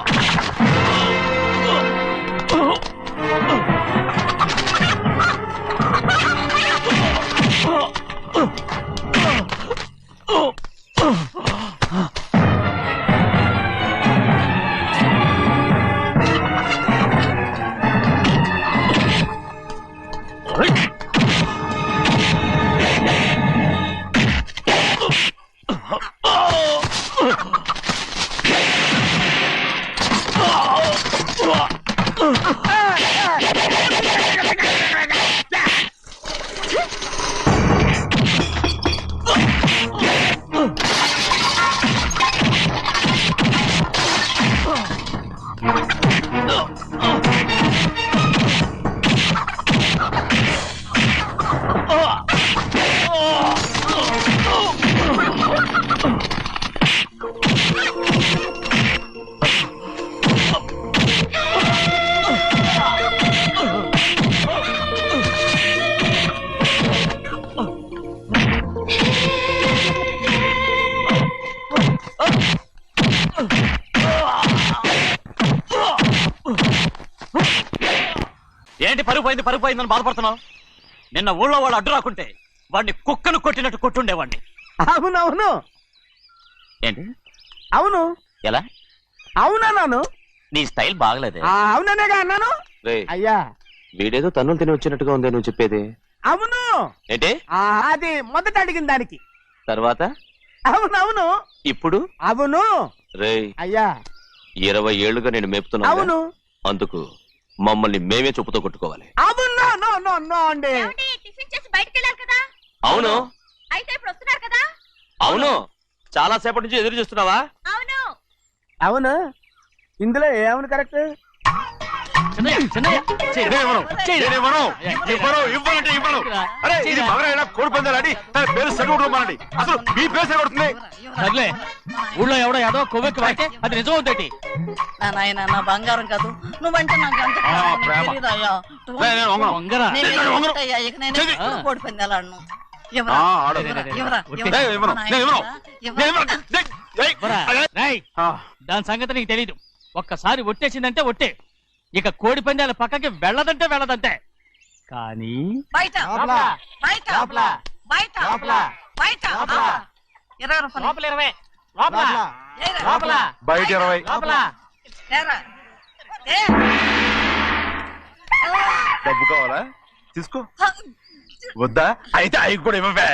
ఏంటి పరుగు పోయిందని బాధపడుతున్నావు? నిన్న ఊళ్ళో వాళ్ళు అడ్డు రాకుంటే వాడిని కుక్కను కొట్టినట్టు కొట్టుండేవాడిని. అవునవును ఏంటి అవును ఎలా? అవునన్నాను. నీ స్టైల్ బాగలేదే. అవుననేగా అన్నాను. అయ్యా వీడేదో తన్నులు తిని వచ్చినట్టుగా ఉంది నువ్వు చెప్పేది. అవును ఏంటి? అది మొదట అడిగిన దానికి. తర్వాత అవునవును. ఇప్పుడు అవును. రే అయ్యా 20 ఏళ్లుగా నేను మేపుతున్నా. అవును. అందుకు మమ్మల్ని మేమే చెప్పుతో కొట్టుకోవాలి. అవును నో నో నో అండి. టిఫిన్ చేసి బయటికి వెళ్ళారు కదా. అవును. అయితే ఇప్పుడు వస్తున్నారు కదా. అవును. చాలా సేపటి నుంచి ఎదురు చూస్తున్నావా? అవును. అవును. ఇందులో ఏమని కరెక్ట్? కోడి పందాలని పేరు సరిపడుతున్నానండి. అసలు మీ పేరు సరిపడుతుంది. సర్లే, ఊళ్ళో ఎవడో ఏదో కొవ్వెక్కి వాడితే అది నిజం అవుతాయి. నా బంగారం కాదు నువ్వంటే నాకు ఎంత తెలీదయ్యా. వంగరా ఇక నేను కోడి పందాలను దాని సంగతి నీకు తెలీదు. ఒక్కసారి ఒట్టేసిందంటే ఒట్టే. ఇక కోడి పందాల పక్కకి వెళ్ళదంటే వెళ్ళదంటే. కానీ బయట బయట బయట బయట 20 రూపాయలు. బయట 20. డబ్బు కావాలా? తీసుకో. వద్దా? అయితే అవి కూడా ఇవ్వవే.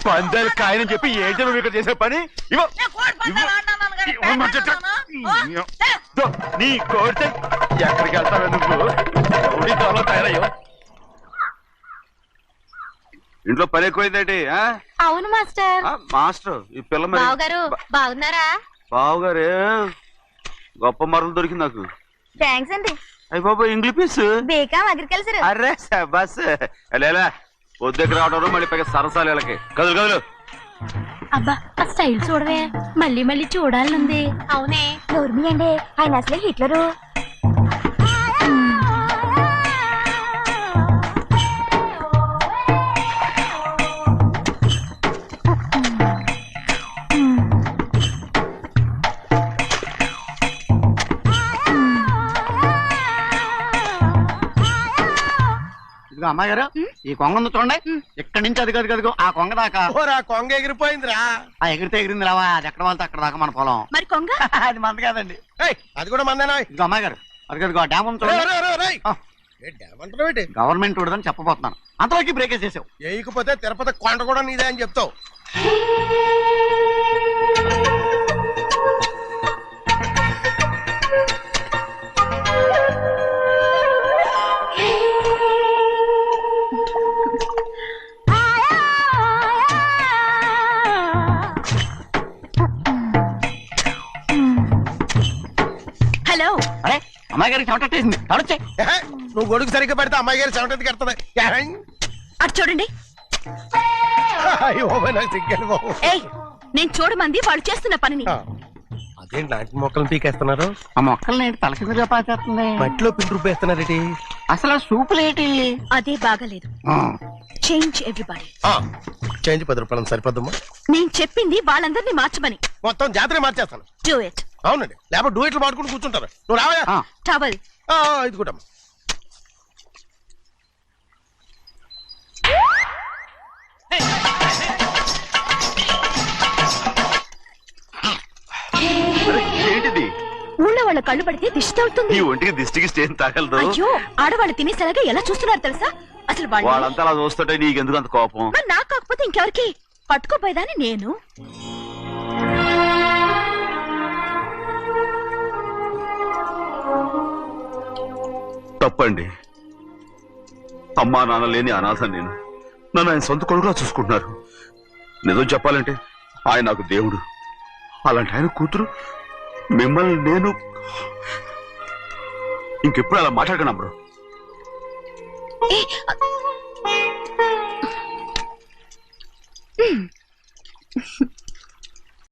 పందాలు కాయని చెప్పి ఏంటి నువ్వు ఇక్కడ చేసే పని? నీ కోరితే ఎక్కడికి వెళ్తావే నువ్వు? ఊడితో తయారయ్యో. ఇంట్లో పని ఎక్కువైందేంటి? అవును మాస్టర్. మాస్టర్ ఈ పిల్ల మరి బావగారు బాగున్నారా? బావుగారే గొప్ప మరలు దొరికింది నాకు. థ్యాంక్స్ అండి. అయ్యి బాబు ఇంగ్లీష్ పీస్ బేకాం అగ్రికల్చర్. అరే బస్ లేలా వద్దకు రావడం మళ్ళీ పైగా సరసాలు వీళ్ళకి. కదులు కదులు. అబ్బా ఆ స్టైల్ చూడవే, మళ్ళీ మళ్ళీ చూడాలనుంది. అవునే నోర్మి అండి, ఆయన అసలే హిట్లరు. అమ్మాయి గారు ఈ కొంగ ఉంది చూడండి. ఇక్కడి నుంచి అది కదిగో ఆ కొంగ దాకా. కొంగ ఎగిరిపోయిందిరా. ఆ ఎగిరితే ఎగిరింది రావా, అది ఎక్కడ వాళ్ళతో అక్కడ దాకా మన పొలం. మరి కొంగ అది మంద కాదండి. అది కూడా మందేనా? ఇదిగో అమ్మాయి గారు అది డ్యామ్ ఉంది చూడండి. గవర్నమెంట్ ఉండదని చెప్పబోతున్నాను, అంతలోకి బ్రేక్ చేసావు. వేయకపోతే తిరుపతి కొండ కూడా నీదే అని చెప్తావు. హలో. అరే అమ్మాయి గారికి చెమటేసింది, తడొచ్చే. నువ్వు గొడుగు సరిగ్గా పెడితే అమ్మాయి గారి చెమటకి కడుతుంది. అటు చూడండి. ఏయ్, నేను చూడమంది వాళ్ళు చేస్తున్న పనిని. అదేంటి నాటి మొక్కలను పీకేస్తున్నారు? ఆ మొక్కల్ని తల కిందగా పాచేస్తుంది. మట్టిలో పిండి రూపేస్తున్నారేటి? అసలు సూపులేటి? అదే బాగలేదు. Change everybody. చేంజ్ 10 రూపాయలు సరిపోద్దమ్మా. నేను చెప్పింది వాళ్ళందరినీ మార్చమని. మొత్తం జాతర మార్చేస్తాను. Do it. అవునండి, లేకపోతే డూయిట్లు మాడుకుంటూ కూర్చుంటారు. నువ్వు రావా? టవల్. ఇది కూడా ఏంటిది? ఊళ్ళో వాళ్ళ కళ్ళు పడితే దిష్టి తగులుతుంది. ఈ ఒంటికి దిష్టికి స్టేన్ తాగలదు. అయ్యో, ఆడవాళ్ళు తినేసేలాగా ఎలా చూస్తున్నారు తెలుసా? అసలు వాళ్ళంతా అలా చూస్తుంటే నీకెందుకు అంత కోపం? మరి నాకు కాకపోతే ఇంకెవరికి? పట్టుకోపోయేదాన్ని నేను. తప్పండి. అమ్మా నాన్న లేని అనాథ నేను. నన్ను ఆయన సొంత కొడుకులా చూసుకుంటున్నారు. నిజం చెప్పాలంటే ఆయన నాకు దేవుడు. అలాంటి ఆయన కూతురు మిమ్మల్ని నేను ఇంకెప్పుడు అలా మాట్లాడగలను బ్రో.